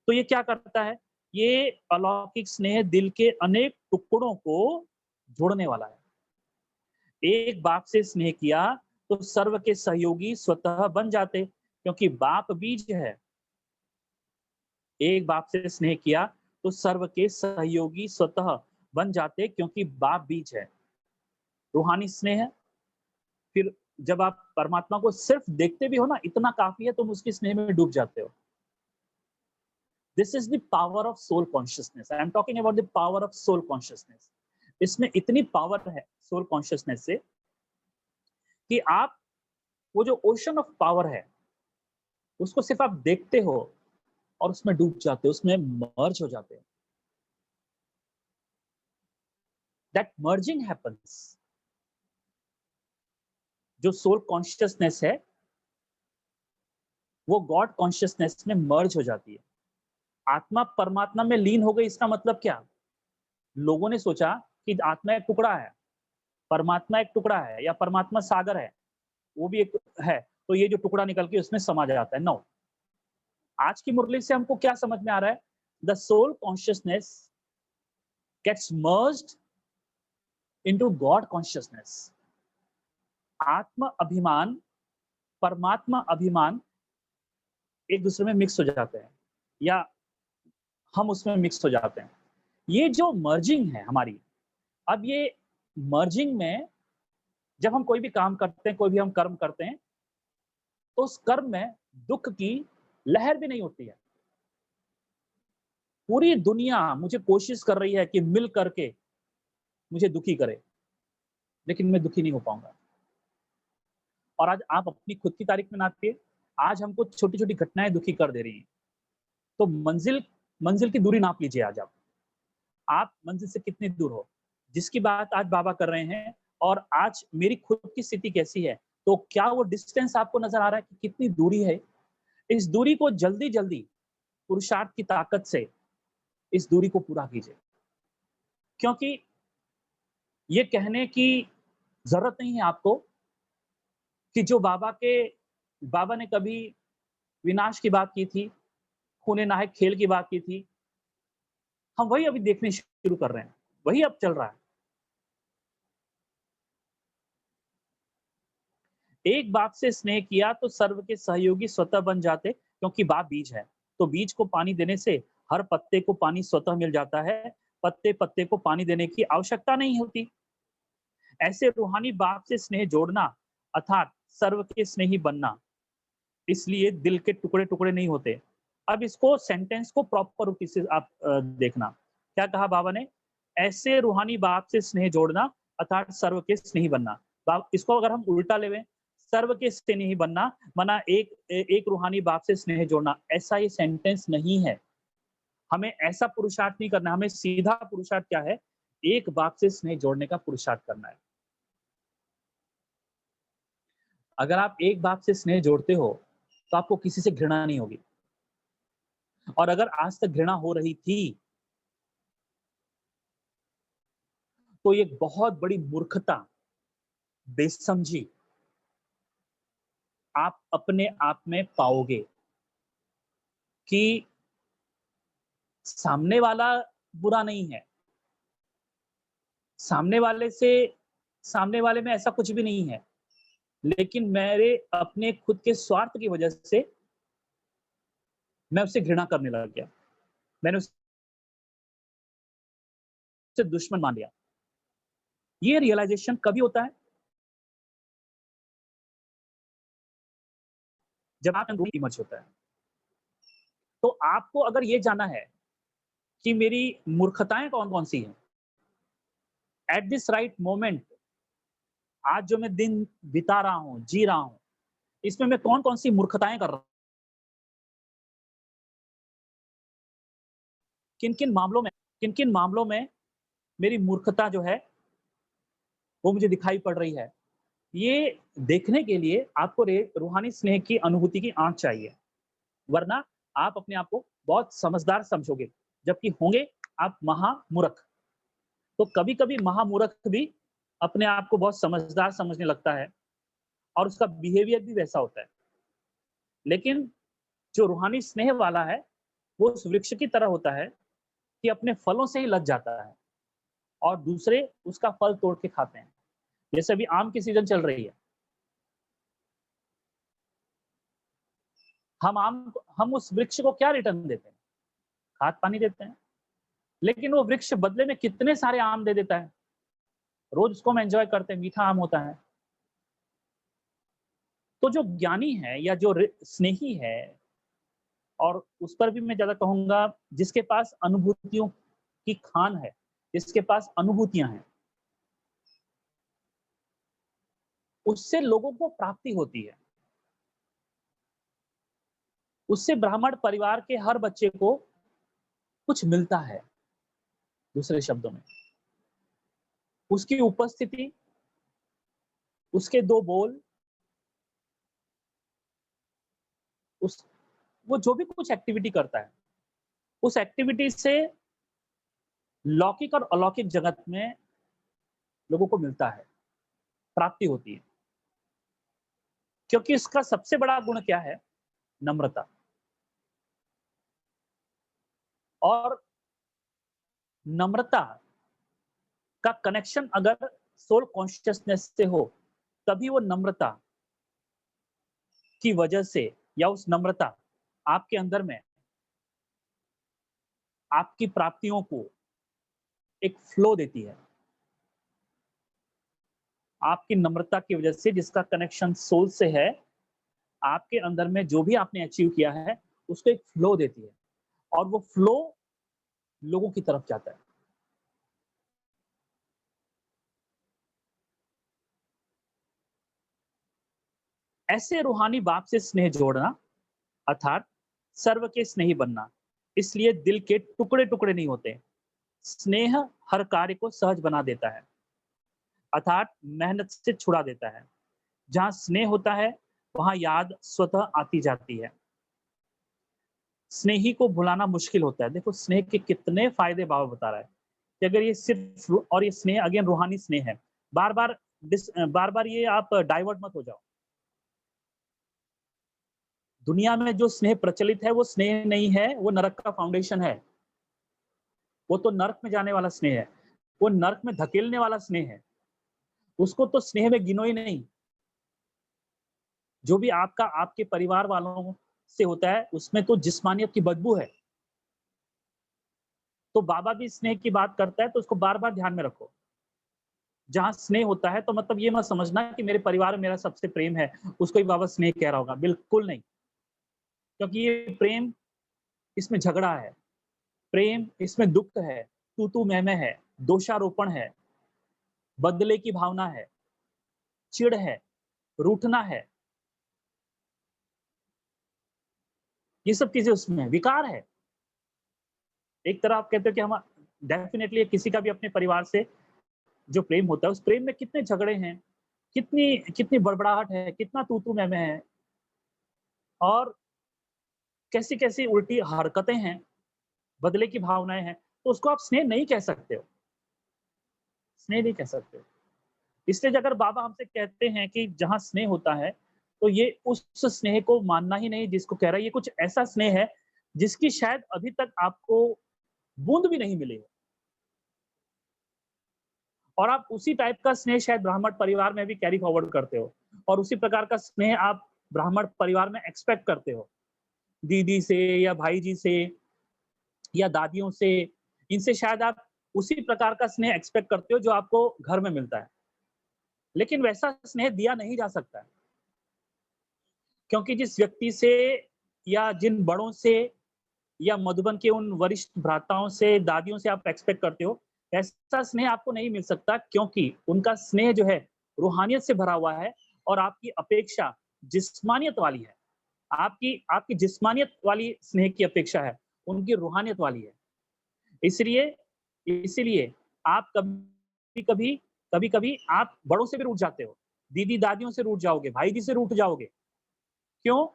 तो ये क्या करता है? ये अलौकिक स्नेह दिल के अनेक टुकड़ों को जोड़ने वाला है। एक बाप से स्नेह किया तो सर्व के सहयोगी स्वतः बन जाते, क्योंकि बाप बीज है। एक बाप से स्नेह किया तो सर्व के सहयोगी स्वतः बन जाते, क्योंकि बाप बीज है। रूहानी स्नेह है। फिर जब आप परमात्मा को सिर्फ देखते भी हो ना, इतना काफी है, तुम उसकी स्नेह में डूब जाते हो। This is the power of soul consciousness. I am talking about the power of soul consciousness. इसमें इतनी पावर है सोल कॉन्शियसनेस से कि आप वो जो ओशन ऑफ पावर है, उसको सिर्फ आप देखते हो और उसमें डूब जाते हो, उसमें मर्ज हो जाते हो। That merging happens. जो सोल कॉन्शियसनेस है वो गॉड कॉन्शियसनेस में मर्ज हो जाती है। आत्मा परमात्मा में लीन हो गई, इसका मतलब क्या? लोगों ने सोचा कि आत्मा एक टुकड़ा है, परमात्मा एक टुकड़ा है, या परमात्मा सागर है, वो भी एक है, तो ये जो टुकड़ा निकल के उसमें समा जाता है। नो, आज की मुरली से हमको क्या समझ में आ रहा है? The soul consciousness gets merged into God consciousness. आत्म अभिमान, परमात्मा अभिमान एक दूसरे में मिक्स हो जाते हैं, या हम उसमें मिक्स हो जाते हैं। ये जो मर्जिंग है हमारी, अब ये मर्जिंग में जब हम कोई भी काम करते हैं, कोई भी हम कर्म करते हैं, तो उस कर्म में दुख की लहर भी नहीं होती है। पूरी दुनिया मुझे कोशिश कर रही है कि मिल करके मुझे दुखी करे, लेकिन मैं दुखी नहीं हो पाऊंगा। और आज आप अपनी खुद की तारीफ में नाचिए, आज हमको छोटी छोटी घटनाएं दुखी कर दे रही हैं। तो मंजिल मंजिल की दूरी नाप लीजिए। आज आप मंजिल से कितनी दूर हो, जिसकी बात आज बाबा कर रहे हैं। और आज मेरी खुद की स्थिति कैसी है, तो क्या वो डिस्टेंस आपको नजर आ रहा है कि कितनी दूरी है? इस दूरी को जल्दी जल्दी पुरुषार्थ की ताकत से इस दूरी को पूरा कीजिए, क्योंकि ये कहने की जरूरत नहीं है आपको कि जो बाबा ने कभी विनाश की बात की थी, खूने नाहक खेल की बात की थी, हम वही अभी देखने शुरू कर रहे हैं, वही अब चल रहा है। एक बाप से स्नेह किया तो सर्व के सहयोगी स्वतः बन जाते, क्योंकि बाप बीज है। तो बीज को पानी देने से हर पत्ते को पानी स्वतः मिल जाता है, पत्ते पत्ते को पानी देने की आवश्यकता नहीं होती। ऐसे रूहानी बाप से स्नेह जोड़ना अर्थात सर्व के स्नेही बनना, इसलिए दिल के टुकड़े टुकड़े नहीं होते। अब इसको सेंटेंस को प्रॉपर रूप से आप देखना, क्या कहा बाबा ने? ऐसे रूहानी बाप से स्नेह जोड़ना अर्थात सर्व के स्नेही बनना। इसको अगर हम उल्टा लेवें, सर्व के स्नेही बनना माना एक रूहानी बाप से स्नेह जोड़ना, ऐसा ये सेंटेंस नहीं है। हमें ऐसा पुरुषार्थ नहीं करना, हमें सीधा पुरुषार्थ क्या है? एक बाप से स्नेह जोड़ने का पुरुषार्थ करना है। अगर आप एक बाप से स्नेह जोड़ते हो तो आपको किसी से घृणा नहीं होगी। और अगर आज तक घृणा हो रही थी तो ये बहुत बड़ी मूर्खता, बेसमझी आप अपने आप में पाओगे कि सामने वाला बुरा नहीं है, सामने वाले से सामने वाले में ऐसा कुछ भी नहीं है, लेकिन मेरे अपने खुद के स्वार्थ की वजह से मैं उससे घृणा करने लग गया, मैंने उसे दुश्मन मान लिया। ये रियलाइजेशन कभी होता है? जब आप इमर्ज होता है। तो आपको अगर ये जानना है कि मेरी मूर्खताएं कौन कौन सी हैं एट दिस राइट मोमेंट, आज जो मैं दिन बिता रहा हूं, जी रहा हूं, इसमें मैं कौन कौन सी मूर्खताएं कर रहा हूं, किन किन मामलों में मेरी मूर्खता जो है वो मुझे दिखाई पड़ रही है, ये देखने के लिए आपको रूहानी स्नेह की अनुभूति की आंख चाहिए। वरना आप अपने आप को बहुत समझदार समझोगे, जबकि होंगे आप महामूर्ख। तो कभी कभी महामूर्ख भी अपने आप को बहुत समझदार समझने लगता है और उसका बिहेवियर भी वैसा होता है। लेकिन जो रूहानी स्नेह वाला है वो उस वृक्ष की तरह होता है कि अपने फलों से ही लग जाता है और दूसरे उसका फल तोड़ के खाते हैं। जैसे अभी आम की सीजन चल रही है, हम उस वृक्ष को क्या रिटर्न देते हैं? खाद पानी देते हैं। लेकिन वो वृक्ष बदले में कितने सारे आम दे देता है। रोज उसको हम एंजॉय करते हैं, मीठा आम होता है। तो जो ज्ञानी है या जो स्नेही है, और उस पर भी मैं ज्यादा कहूंगा जिसके पास अनुभूतियों की खान है, जिसके पास अनुभूतियां हैं, उससे लोगों को प्राप्ति होती है। उससे ब्राह्मण परिवार के हर बच्चे को कुछ मिलता है। दूसरे शब्दों में, उसकी उपस्थिति, उसके दो बोल, उस वो जो भी कुछ एक्टिविटी करता है, उस एक्टिविटी से लौकिक और अलौकिक जगत में लोगों को मिलता है, प्राप्ति होती है। क्योंकि इसका सबसे बड़ा गुण क्या है? नम्रता। और नम्रता का कनेक्शन अगर सोल कॉन्शियसनेस से हो, तभी वो नम्रता की वजह से, या उस नम्रता आपके अंदर में आपकी प्राप्तियों को एक फ्लो देती है। आपकी नम्रता की वजह से, जिसका कनेक्शन सोल से है, आपके अंदर में जो भी आपने अचीव किया है, उसको एक फ्लो देती है, और वो फ्लो लोगों की तरफ जाता है। ऐसे रूहानी बाप से स्नेह जोड़ना, अर्थात सर्व के स्नेही बनना, इसलिए दिल के टुकड़े टुकड़े नहीं होते। स्नेह हर कार्य को सहज बना देता है, अर्थात मेहनत से छुड़ा देता है। जहां स्नेह होता है, वहां याद स्वतः आती जाती है। स्नेही को भुलाना मुश्किल होता है। देखो स्नेह के कितने फायदे बाबा बता रहा है कि अगर ये सिर्फ, और ये स्नेह अगेन रूहानी स्नेह है, बार बार बार बार ये आप डाइवर्ट मत हो जाओ। दुनिया में जो स्नेह प्रचलित है वो स्नेह नहीं है, वो नरक का फाउंडेशन है। वो तो नरक में जाने वाला स्नेह है, वो नरक में धकेलने वाला स्नेह है। उसको तो स्नेह में गिनो ही नहीं। जो भी आपका आपके परिवार वालों से होता है, उसमें तो जिस्मानियत की बदबू है। तो बाबा भी स्नेह की बात करता है, तो उसको बार बार ध्यान में रखो। जहां स्नेह होता है, तो मतलब ये मत समझना कि मेरे परिवार में मेरा सबसे प्रेम है, उसको ही बाबा स्नेह कह रहा होगा, बिल्कुल नहीं। क्योंकि ये प्रेम, इसमें झगड़ा है, प्रेम इसमें दुख है, तू मैं है, दोषारोपण है, बदले की भावना है, चिढ़ है, रूठना है, ये सब चीजें उसमें है, विकार है। एक तरह आप कहते हो कि हम, डेफिनेटली किसी का भी अपने परिवार से जो प्रेम होता है, उस प्रेम में कितने झगड़े हैं, कितनी कितनी बड़बड़ाहट है, कितना तू मैं है, और कैसी कैसी उल्टी हरकतें हैं, बदले की भावनाएं हैं, तो उसको आप स्नेह नहीं कह सकते हो। स्नेह नहीं कह सकते हो। इसलिए अगर बाबा हमसे कहते हैं कि जहां स्नेह होता है, तो ये उस स्नेह को मानना ही नहीं जिसको कह रहा है, ये कुछ ऐसा स्नेह है जिसकी शायद अभी तक आपको बूंद भी नहीं मिली हो। और आप उसी टाइप का स्नेह शायद ब्राह्मण परिवार में भी कैरी फॉरवर्ड करते हो, और उसी प्रकार का स्नेह आप ब्राह्मण परिवार में एक्सपेक्ट करते हो, दीदी से या भाई जी से या दादियों से। इनसे शायद आप उसी प्रकार का स्नेह एक्सपेक्ट करते हो जो आपको घर में मिलता है। लेकिन वैसा स्नेह दिया नहीं जा सकता है, क्योंकि जिस व्यक्ति से या जिन बड़ों से या मधुबन के उन वरिष्ठ भ्राताओं से, दादियों से आप एक्सपेक्ट करते हो, ऐसा स्नेह आपको नहीं मिल सकता, क्योंकि उनका स्नेह जो है रूहानियत से भरा हुआ है, और आपकी अपेक्षा जिस्मानियत वाली है। आपकी आपकी जिस्मानियत वाली स्नेह की अपेक्षा है, उनकी रूहानियत वाली है। इसलिए इसीलिए आप कभी-कभी आप बड़ों से भी रूठ जाते हो, दीदी-दादियों से रूठ जाओगे, भाई जी से रूठ जाओगे। क्यों?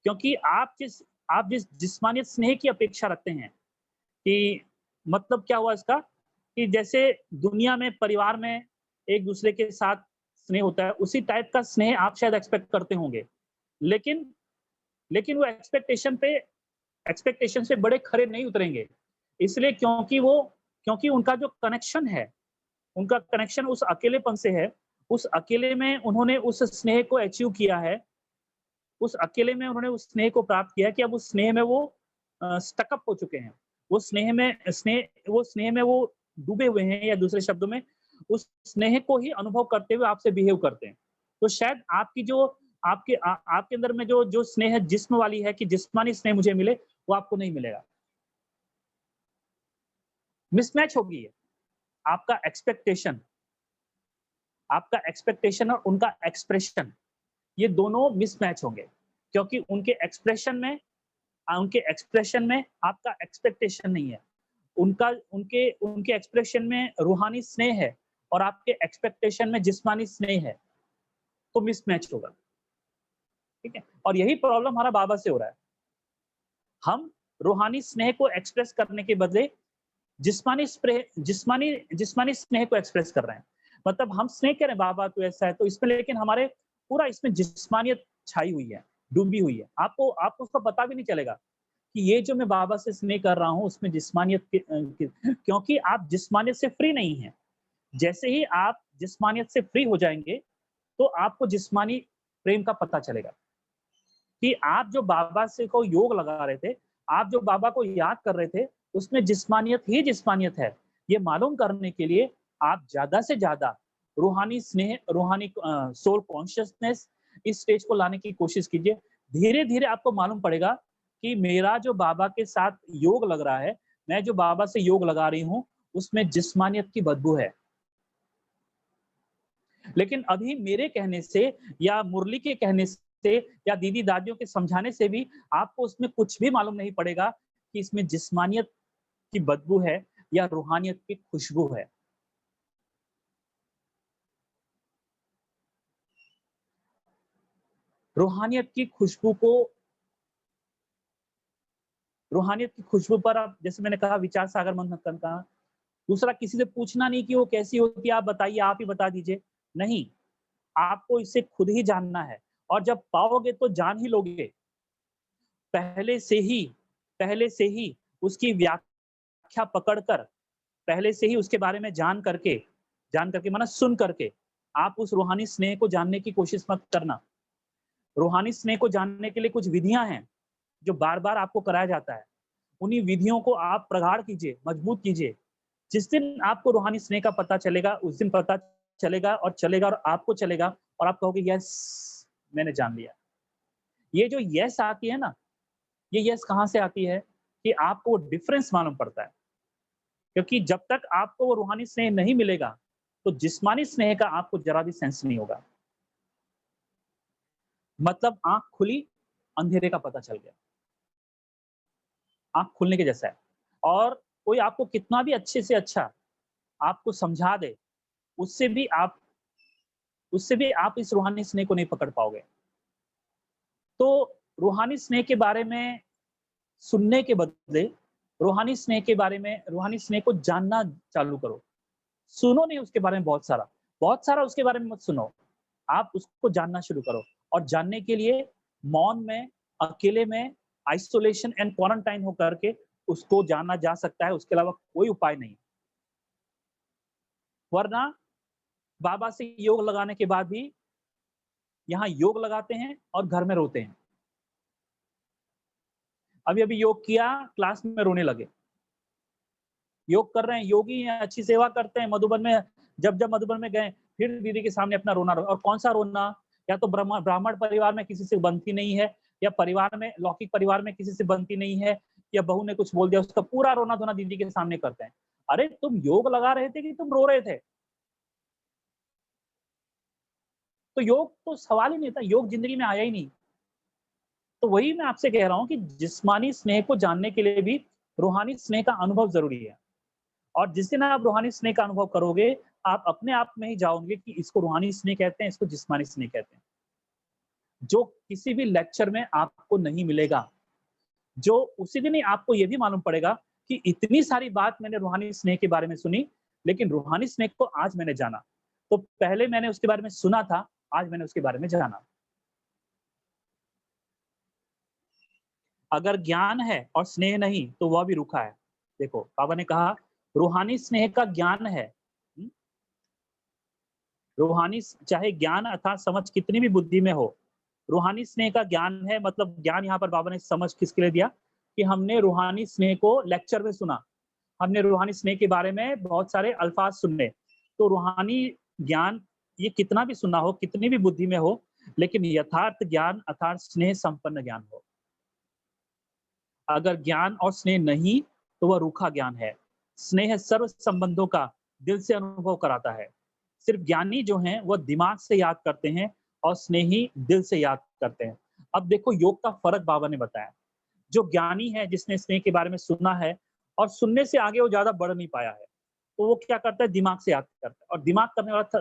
क्योंकि आप जिस जिस्मानियत स्नेह की अपेक्षा रखते हैं, कि मतलब क्या हुआ इसका, कि जैसे दुनिया में परिवार में एक-दूसरे के साथ स्नेह होता है, उसी टाइप का स्नेह आप शायद एक्सपेक्ट करते होंगे। लेकिन लेकिन वो एक्सपेक्टेशन से बड़े खरे नहीं उतरेंगे। इसलिए क्योंकि उनका जो कनेक्शन है, उनका कनेक्शन उस अकेलेपन से है, उस अकेले में उन्होंने उस स्नेह को अचीव किया है, उस अकेले में उन्होंने उस स्नेह को प्राप्त किया कि अब उस स्नेह में वो स्टक अप हो चुके हैं। वो स्नेह में वो डूबे हुए हैं, या दूसरे शब्दों में उस स्नेह को ही अनुभव करते हुए आपसे बिहेव करते हैं। तो शायद आपकी जो आपके अंदर में जो जो स्नेह जिस्म वाली है कि जिस्मानी स्नेह मुझे मिले, वो आपको नहीं मिलेगा। मिसमैच होगी ये। आपका एक्सपेक्टेशन आपका एक्सपेक्टेशन और उनका एक्सप्रेशन, ये दोनों मिसमैच होंगे, क्योंकि उनके एक्सप्रेशन में आपका एक्सपेक्टेशन नहीं है। उनका उनके उनके एक्सप्रेशन में रूहानी स्नेह है और आपके एक्सपेक्टेशन में जिस्मानी स्नेह है, तो मिसमैच होगा। ठीक है? और यही प्रॉब्लम हमारा बाबा से हो रहा है। हम रूहानी स्नेह को एक्सप्रेस करने के बदले जिस्मानी स्नेह को एक्सप्रेस कर रहे हैं। मतलब हम स्नेह कह रहे हैं बाबा तू ऐसा है, तो इसमें लेकिन हमारे पूरा इसमें जिस्मानियत छाई हुई है, डूबी हुई है। आपको उसका पता भी नहीं चलेगा कि ये जो मैं बाबा से स्नेह कर रहा हूँ उसमें जिस्मानियत क्योंकि आप जिस्मानियत से फ्री नहीं हैं। जैसे ही आप जिस्मानियत से फ्री हो जाएंगे, तो आपको जिस्मानी प्रेम का पता चलेगा कि आप जो बाबा से को योग लगा रहे थे, आप जो बाबा को याद कर रहे थे, उसमें जिस्मानियत ही जिस्मानियत है। ये मालूम करने के लिए आप ज़्यादा से ज़्यादा रूहानी स्नेह, रूहानी सोल कॉन्शियसनेस इस स्टेज को लाने की कोशिश कीजिए। धीरे-धीरे आपको मालूम पड़ेगा कि मेरा जो बाबा के साथ योग लग रहा है, मैं जो बाबा से योग लगा रही हूँ, उसमें जिस्मानियत की बदबू है। लेकिन अभी मेरे कहने से या मुरली के कहने से या दीदी दादियों के समझाने से भी आपको उसमें कुछ भी मालूम नहीं पड़ेगा कि इसमें जिस्मानियत की बदबू है या रूहानियत की खुशबू है। रूहानियत की खुशबू को रूहानियत की खुशबू पर आप, जैसे मैंने कहा, विचार सागर मंथन का। दूसरा, किसी से पूछना नहीं कि वो कैसी होती है, आप बताइए, आप ही बता दीजिए। नहीं, आपको इसे खुद ही जानना है, और जब पाओगे तो जान ही लोगे। पहले से ही पहले से ही उसकी व्याख्या पकड़कर, पहले से ही उसके बारे में जान करके माना सुन करके, आप उस रूहानी स्नेह को जानने की कोशिश मत करना। रूहानी स्नेह को जानने के लिए कुछ विधियां हैं जो बार-बार आपको कराया जाता है। उन्हीं विधियों को आप प्रगाढ़ कीजिए, मजबूत कीजिए। जिस दिन आपको रूहानी स्नेह का पता चलेगा, उस दिन पता चलेगा और चलेगा, और आपको चलेगा, और आप कहोगे यस, मैंने जान लिया। ये जो यस आती है ना, ये यस कहाँ से आती है कि आपको वो डिफरेंस मालूम पड़ता है। क्योंकि जब तक आपको वो रूहानी स्नेह नहीं मिलेगा, तो जिस्मानी स्नेह का आपको जरा भी सेंस नहीं होगा। मतलब आँख खुली, अंधेरे का पता चल गया। आँख खुलने के जैसा है। और कोई आपको कितना भी अच्छे से अच्छा आपको समझा दे, उससे भी आप उससे भी आप इस रूहानी स्नेह को नहीं पकड़ पाओगे। तो रूहानी स्नेह के बारे में सुनने के बदले रूहानी स्नेह को जानना चालू करो। सुनो नहीं उसके बारे में बहुत सारा उसके बारे में मत सुनो। आप उसको जानना शुरू करो, और जानने के लिए मौन में, अकेले में, आइसोलेशन एंड क्वारंटाइन हो करके उसको जाना जा सकता है, उसके अलावा कोई उपाय नहीं। वरना बाबा से योग लगाने के बाद भी यहाँ योग लगाते हैं और घर में रोते हैं। अभी-अभी योग किया, क्लास में रोने लगे। योग कर रहे हैं, योगी हैं, अच्छी सेवा करते हैं, मधुबन में जब मधुबन में गए, फिर दीदी के सामने अपना रोना, और कौन-सा रोना? या तो ब्राह्मण परिवार में किसी से बनती नहीं है, या परिवार में, लौकिक परिवार में किसी से बनती नहीं है, या बहू ने कुछ बोल दिया, उसका पूरा रोना-धोना दीदी के सामने करते हैं। अरे तुम योग लगा रहे थे कि तुम रो रहे थे? तो योग तो सवाल ही नहीं था, योग ज़िंदगी में आया ही नहीं। तो वही मैं आपसे कह रहा हूँ कि जिस्मानी स्नेह को जानने के लिए भी रूहानी स्नेह का अनुभव ज़रूरी है। और जिस दिन आप रूहानी स्नेह का अनुभव करोगे, आप अपने आप में ही जाओगे कि इसको रूहानी स्नेह कहते हैं, इसको जिस्मानी स्नेह कहते हैं। जो किसी भी लेक्चर में आपको नहीं मिलेगा। जो उसी दिन ही आपको ये भी मालूम पड़ेगा कि इतनी सारी बात मैंने रूहानी स्नेह के बारे में सुनी, लेकिन रूहानी स्नेह को आज मैंने जाना। तो पहले मैंने उसके बारे में सुना था, आज मैंने उसके बारे में जाना। अगर ज्ञान है और स्नेह नहीं, तो वह भी रूखा है। देखो, बाबा ने कहा रूहानी स्नेह का ज्ञान है, रूहानी चाहे ज्ञान अर्थात समझ कितनी भी बुद्धि में हो, रूहानी स्नेह का ज्ञान है, मतलब ज्ञान यहाँ पर बाबा ने समझ किसके लिए दिया कि हमने रूहानी स्नेह को लेक्चर में सुना, हमने रूहानी स्नेह के बारे में बहुत सारे अल्फाज सुने। तो रूहानी ज्ञान ये कितना भी सुना हो, कितनी भी बुद्धि में हो, लेकिन यथार्थ ज्ञान अर्थात स्नेह संपन्न ज्ञान हो। अगर ज्ञान और स्नेह नहीं तो वह रूखा ज्ञान है। स्नेह सर्व संबंधों का दिल से अनुभव कराता है। सिर्फ ज्ञानी जो हैं वह दिमाग से याद करते हैं और स्नेही दिल से याद करते हैं। अब देखो योग का फर्क बाबा ने बताया। जो ज्ञानी है जिसने स्नेह के बारे में सुना है और सुनने से आगे वो ज्यादा बढ़ नहीं पाया है, तो वो क्या करता है, दिमाग से याद करता है। और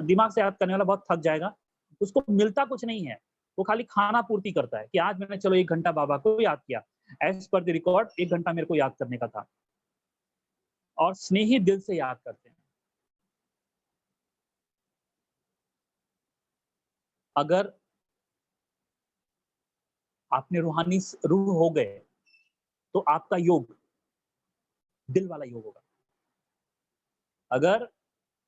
दिमाग से याद करने वाला बहुत थक जाएगा, उसको मिलता कुछ नहीं है, वो खाली खाना पूर्ति करता है कि आज मैंने चलो 1 घंटा बाबा को याद किया, एज पर द रिकॉर्ड 1 घंटा मेरे को याद करने का था। और स्नेही दिल से याद करते हैं। अगर आपने रूहानी रूह हो गए तो आपका योग दिल वाला योग होगा। अगर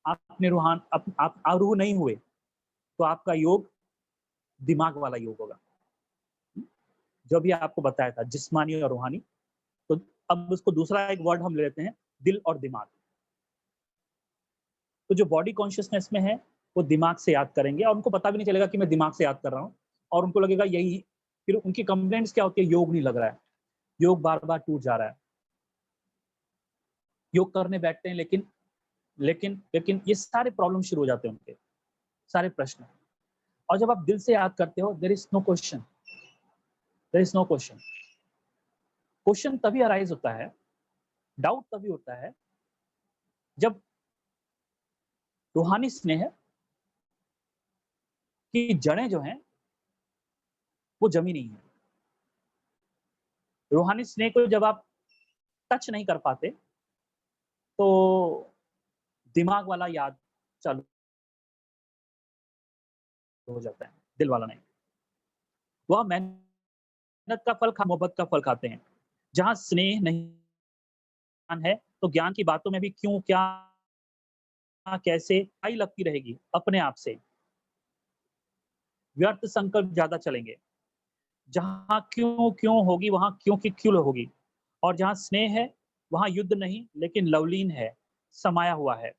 आपने आप रूह नहीं हुए तो आपका योग दिमाग वाला योग होगा। जो भी आपको बताया था जिस्मानी और रूहानी, तो अब उसको दूसरा एक वर्ड हम ले लेते हैं, दिल और दिमाग। तो जो बॉडी कॉन्शियसनेस में है वो दिमाग से याद करेंगे और उनको पता भी नहीं चलेगा कि मैं दिमाग से याद कर रहा हूँ, और उनको लगेगा यही। फिर उनकी कंप्लेंट्स क्या होती है, योग नहीं लग रहा है, योग बार बार टूट जा रहा है। योग करने बैठते हैं लेकिन लेकिन लेकिन ये सारे प्रॉब्लम शुरू हो जाते हैं उनके, सारे प्रश्न। और जब आप दिल से याद करते हो, there is no question, there is no question. Question तभी अराइज होता है, डाउट तभी होता है जब रूहानी स्नेह की जड़ें जो हैं वो जमी नहीं है। रूहानी स्नेह को जब आप टच नहीं कर पाते तो दिमाग वाला याद चालू हो जाता है, दिल वाला नहीं। वह मेहनत का फल मोहब्बत का फल खाते हैं। जहां स्नेह नहीं है तो ज्ञान की बातों में भी क्यों, क्या, कैसे आई लगती रहेगी अपने आप से। व्यर्थ संकल्प ज्यादा चलेंगे। जहां क्यों क्यों होगी वहां क्यों की क्यों होगी। और जहां स्नेह है वहां युद्ध नहीं लेकिन लवलीन है, समाया हुआ है।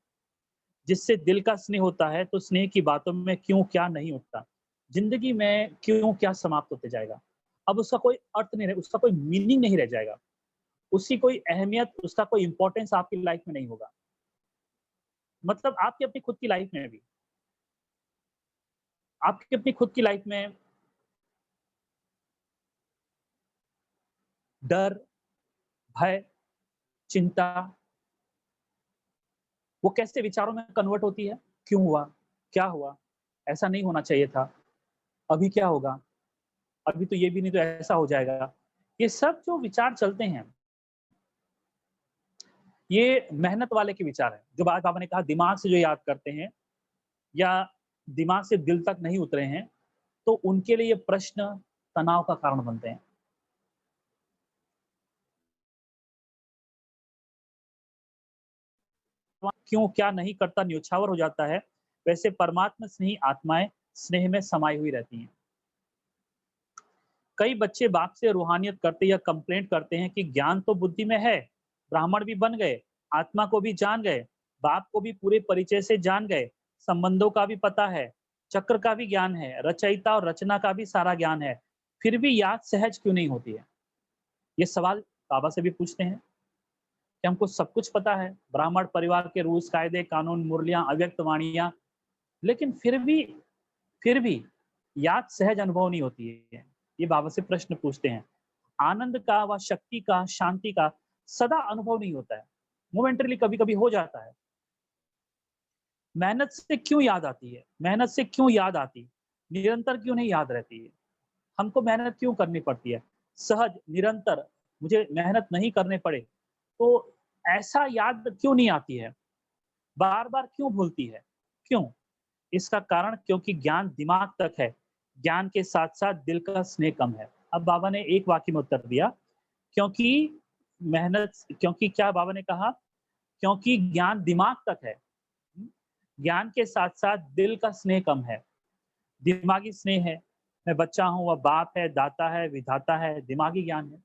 जिससे दिल का स्नेह होता है तो स्नेह की बातों में क्यों क्या नहीं उठता। जिंदगी में क्यों क्या समाप्त होते जाएगा। अब उसका कोई अर्थ नहीं रहे, उसका कोई मीनिंग नहीं रह जाएगा, उसकी कोई अहमियत, उसका कोई इंपॉर्टेंस आपकी लाइफ में नहीं होगा। मतलब आपकी अपनी खुद की लाइफ में भी, आपकी अपनी खुद की लाइफ में डर, भय, चिंता, वो कैसे विचारों में कन्वर्ट होती है। क्यों हुआ, क्या हुआ, ऐसा नहीं होना चाहिए था, अभी क्या होगा, अभी तो ये भी नहीं तो ऐसा हो जाएगा। ये सब जो विचार चलते हैं, ये मेहनत वाले के विचार हैं। जो बात बाबा ने कहा दिमाग से जो याद करते हैं या दिमाग से दिल तक नहीं उतरे हैं, तो उनके लिए ये प्रश्न तनाव का कारण बनते हैं। क्यों क्या नहीं करता न्योछावर हो जाता है, वैसे परमात्मा स्नेही आत्माएं स्नेह में समाई हुई रहती हैं। कई बच्चे बाप से रूहानियत करते या कंप्लेंट करते हैं कि ज्ञान तो बुद्धि में है, ब्राह्मण भी बन गए, आत्मा को भी जान गए, बाप को भी पूरे परिचय से जान गए, संबंधों का भी पता है, चक्र का भी ज्ञान है, रचयिता और रचना का भी सारा ज्ञान है, फिर भी याद सहज क्यों नहीं होती है। ये सवाल बाबा से भी पूछते हैं कि हमको सब कुछ पता है, ब्राह्मण परिवार के रूल्स कायदे कानून मुरलियां अव्यक्त वाणियां, लेकिन फिर भी याद सहज अनुभव नहीं होती है। ये बाबा से प्रश्न पूछते हैं। आनंद का व शक्ति का शांति का सदा अनुभव नहीं होता है, मोमेंटरली कभी कभी हो जाता है। मेहनत से क्यों याद आती है, मेहनत से क्यों याद आती, निरंतर क्यों नहीं याद रहती है। हमको मेहनत क्यों करनी पड़ती है, सहज निरंतर मुझे मेहनत नहीं करने पड़े तो ऐसा याद क्यों नहीं आती है, बार बार क्यों भूलती है, क्यों। इसका कारण क्योंकि ज्ञान दिमाग तक है, ज्ञान के साथ साथ दिल का स्नेह कम है। अब बाबा ने एक वाक्य में उत्तर दिया, क्योंकि मेहनत, क्योंकि क्या बाबा ने कहा, क्योंकि ज्ञान दिमाग तक है, ज्ञान के साथ साथ दिल का स्नेह कम है। दिमागी स्नेह है, मैं बच्चा हूँ, वह बाप है, दाता है, विधाता है, दिमागी ज्ञान है।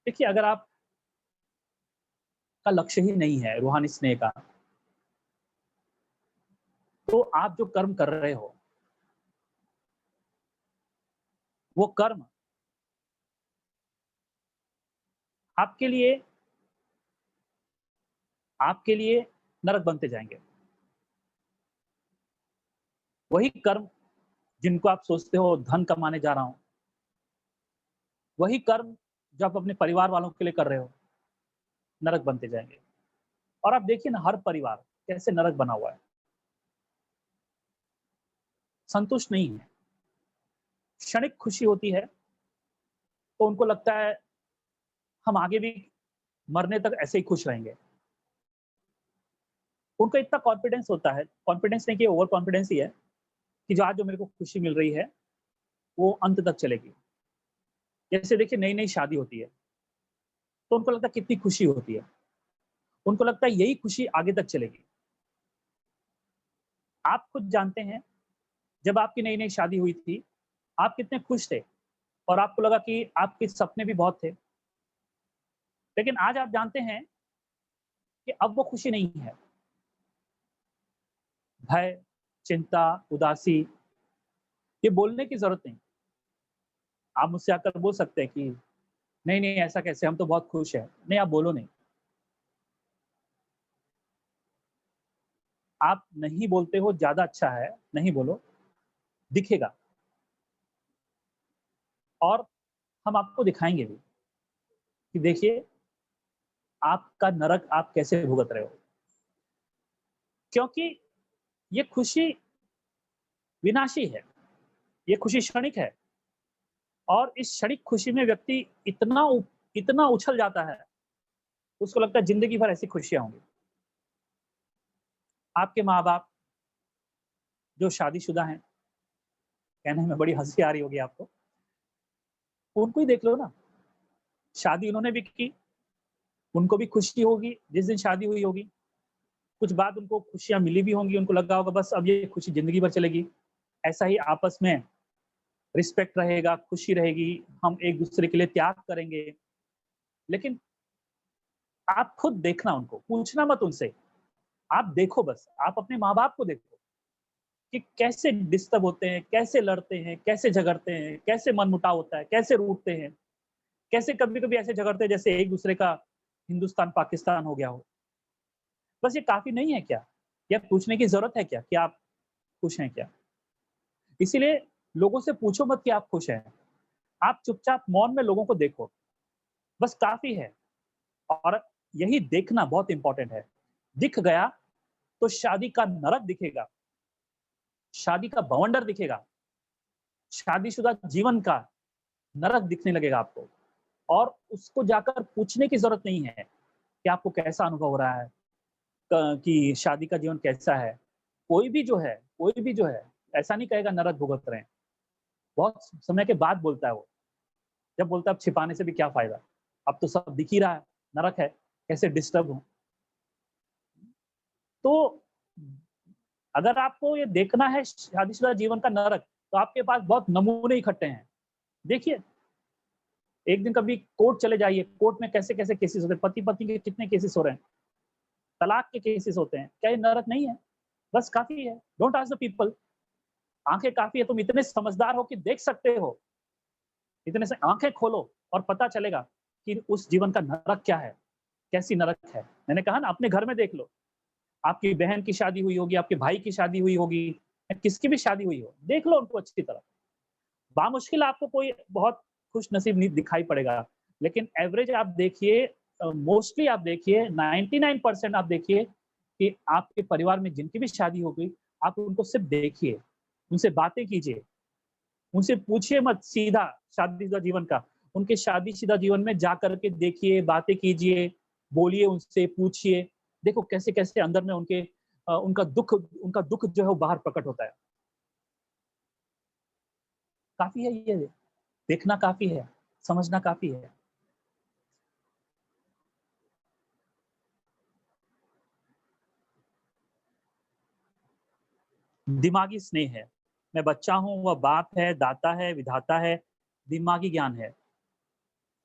देखिए, अगर आप का लक्ष्य ही नहीं है रूहानी स्नेह का, तो आप जो कर्म कर रहे हो, वो कर्म आपके लिए आपके लिए नरक बनते जाएँगे। वही कर्म जिनको आप सोचते हो धन कमाने जा रहा हूँ, वही कर्म जो आप अपने परिवार वालों के लिए कर रहे हो, नरक बनते जाएँगे। और आप देखिए ना, हर परिवार कैसे नरक बना हुआ है, संतुष्ट नहीं है। क्षणिक खुशी होती है, तो उनको लगता है हम आगे भी मरने तक ऐसे ही खुश रहेंगे। उनका इतना कॉन्फिडेंस होता है, कॉन्फिडेंस नहीं कि ओवर कॉन्फिडेंस ही है, कि जो आज जो मेरे को खुशी मिल रही है, वो अंत तक चलेगी। जैसे देखिए नई-नई शादी होती है, तो उनको लगता है कितनी खुशी होती है। उनको लगता है यही खुशी आगे तक चलेगी। आप खुद जानते हैं, जब आपकी नई-नई शादी हुई थी, आप कितने खुश थे और आपको लगा कि आपके सपने भी बहुत थे। लेकिन आज आप जानते हैं कि अब वो खुशी नहीं है। भय, चिंता, उदासी, ये बोलने की ज़रूरत नहीं। आप मुझसे आकर बोल सकते हैं कि नहीं, नहीं ऐसा कैसे, हम तो बहुत खुश हैं। नहीं, आप बोलो नहीं। आप नहीं बोलते हो ज़्यादा अच्छा है, नहीं बोलो, दिखेगा और हम आपको दिखाएँगे भी कि देखिए, आपका नरक आप कैसे भुगत रहे हो। क्योंकि ये खुशी विनाशी है, ये खुशी क्षणिक है और इस क्षणिक खुशी में व्यक्ति इतना उछल जाता है, उसको लगता है ज़िंदगी भर ऐसी खुशियाँ होंगी। आपके माँ-बाप जो शादीशुदा हैं, कहने में बड़ी हँसी आ रही होगी आपको, उनको ही देख लो ना, शादी उन्होंने भी की, उनको भी खुशी होगी जिस दिन शादी हुई होगी। कुछ बाद उनको खुशियाँ मिली भी होंगी, उनको लगा होगा बस अब ये खुशी ज़िंदगी भर चलेगी। ऐसा ही आपस में रिस्पेक्ट रहेगा, खुशी रहेगी, हम एक-दूसरे के लिए त्याग करेंगे। लेकिन आप खुद देखना उनको, पूछना मत उनसे, आप देखो बस, आप अपने माँ-बाप को देखो कि कैसे डिस्टर्ब होते हैं, कैसे लड़ते हैं, कैसे झगड़ते हैं, कैसे मनमुटाव होता है, कैसे रूठते हैं, कैसे कभी-कभी ऐसे झगड़ते हैं जैसे एक-दूसरे का हिंदुस्तान-पाकिस्तान हो गया हो। बस ये काफ़ी नहीं है क्या? या पूछने की ज़रूरत है क्या कि आप खुश हैं क्या? इसीलिए लोगों से पूछो मत कि आप खुश हैं। आप चुपचाप मौन में लोगों को देखो, बस काफ़ी है और यही देखना बहुत इम्पोर्टेंट है। दिख गया तो शादी का नरक दिखेगा, शादी का बवंडर दिखेगा, शादीशुदा जीवन का नरक दिखने लगेगा आपको और उसको जाकर पूछने की ज़रूरत नहीं है कि आपको कैसा अनुभव हो रहा है, क कि शादी का जीवन कैसा है? कोई भी जो है, ऐसा नहीं कहेगा नरक भुगत रहे हैं। बहुत समय के बाद बोलता है वो। जब बोलता है अब छिपाने से भी क्या फ़ायदा? अब तो सब दिख ही रहा है, नरक है, कैसे डिस्टर्ब हो? तो अगर आपको ये देखना है शादीशुदा जीवन का नरक, तो आपके पास बहुत नमूने इकट्ठे हैं। देखिए, एक दिन कभी कोर्ट चले जाइए, कोर्ट में कैसे-कैसे केसेज़ होते हैं, पति-पत्नी के कितने केसेज़ हो रहे हैं, तलाक के केसेज़ होते हैं। क्या ये नरक नहीं है? बस काफ़ी है। Don't ask the people. आँखें काफ़ी है, तुम इतने समझदार हो कि देख सकते हो, इतने से आँखें खोलो और पता चलेगा कि उस जीवन का नरक क्या है, कैसी नरक है। मैंने कहा ना अपने घर में देख लो, आपकी बहन की शादी हुई होगी, आपके भाई की शादी हुई होगी, या किसकी भी शादी हुई हो, देख लो उनको अच्छी तरह। बामुश्किल आपको कोई बहुत खुशनसीब नहीं दिखाई पड़ेगा, लेकिन एवरेज आप देखिए, मोस्टली आप देखिए 99% आप देखिए कि आपके परिवार में जिनकी भी शादी हो गई, आप उनको सिर्फ़ देखिए, उनसे बातें कीजिए, उनसे पूछिए मत सीधा शादीशुदा जीवन का, उनके शादीशुदा जीवन में जाकर के देखिए, बातें कीजिए, बोलिए उनसे, पूछिए, देखो कैसे-कैसे अंदर में उनका दुःख जो है वो बाहर प्रकट होता है। काफ़ी है ये, देखना काफ़ी है, समझना काफ़ी है। दिमागी स्नेह है। मैं बच्चा हूँ, वह बाप है, दाता है, विधाता है, दिमागी ज्ञान है।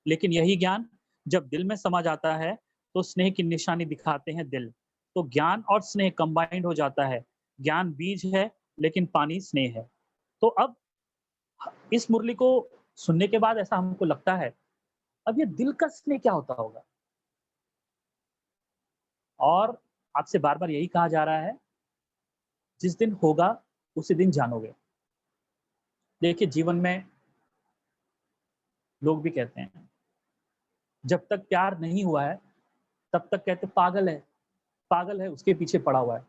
लेकिन यही ज्ञान जब दिल में समा जाता है, तो स्नेह की निशानी दिखाते हैं दिल। तो ज्ञान और स्नेह कंबाइंड हो जाता है। ज्ञान बीज है, लेकिन पानी स्नेह है। तो अब इस मुरली को सुनने के बाद ऐसा हमको लगता है, अब ये दिल का स्नेह क्या होता होगा? और आपसे बार-बार यही कहा जा रहा है, जिस दिन होगा, उसी दिन जानोगे। देखिए, जीवन में लोग भी कहते हैं, जब तक प्यार नहीं हुआ है, तब तक कहते पागल है, उसके पीछे पड़ा हुआ है।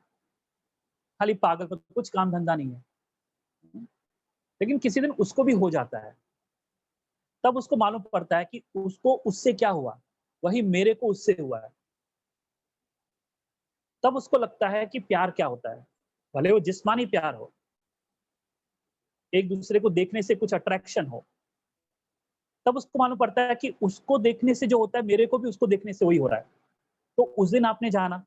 खाली पागल का कुछ काम धंधा नहीं है। लेकिन किसी दिन उसको भी हो जाता है, तब उसको मालूम पड़ता है कि उसको उससे क्या हुआ, वही मेरे को उससे हुआ है। तब उसको लगता है कि प्यार क्या होता है, भले वो जिस्मानी प्यार हो, एक दूसरे को देखने से कुछ अट्रैक्शन हो, तब उसको मालूम पड़ता है कि उसको देखने से जो होता है, मेरे को भी उसको देखने से वही हो रहा है। तो उस दिन आपने जाना,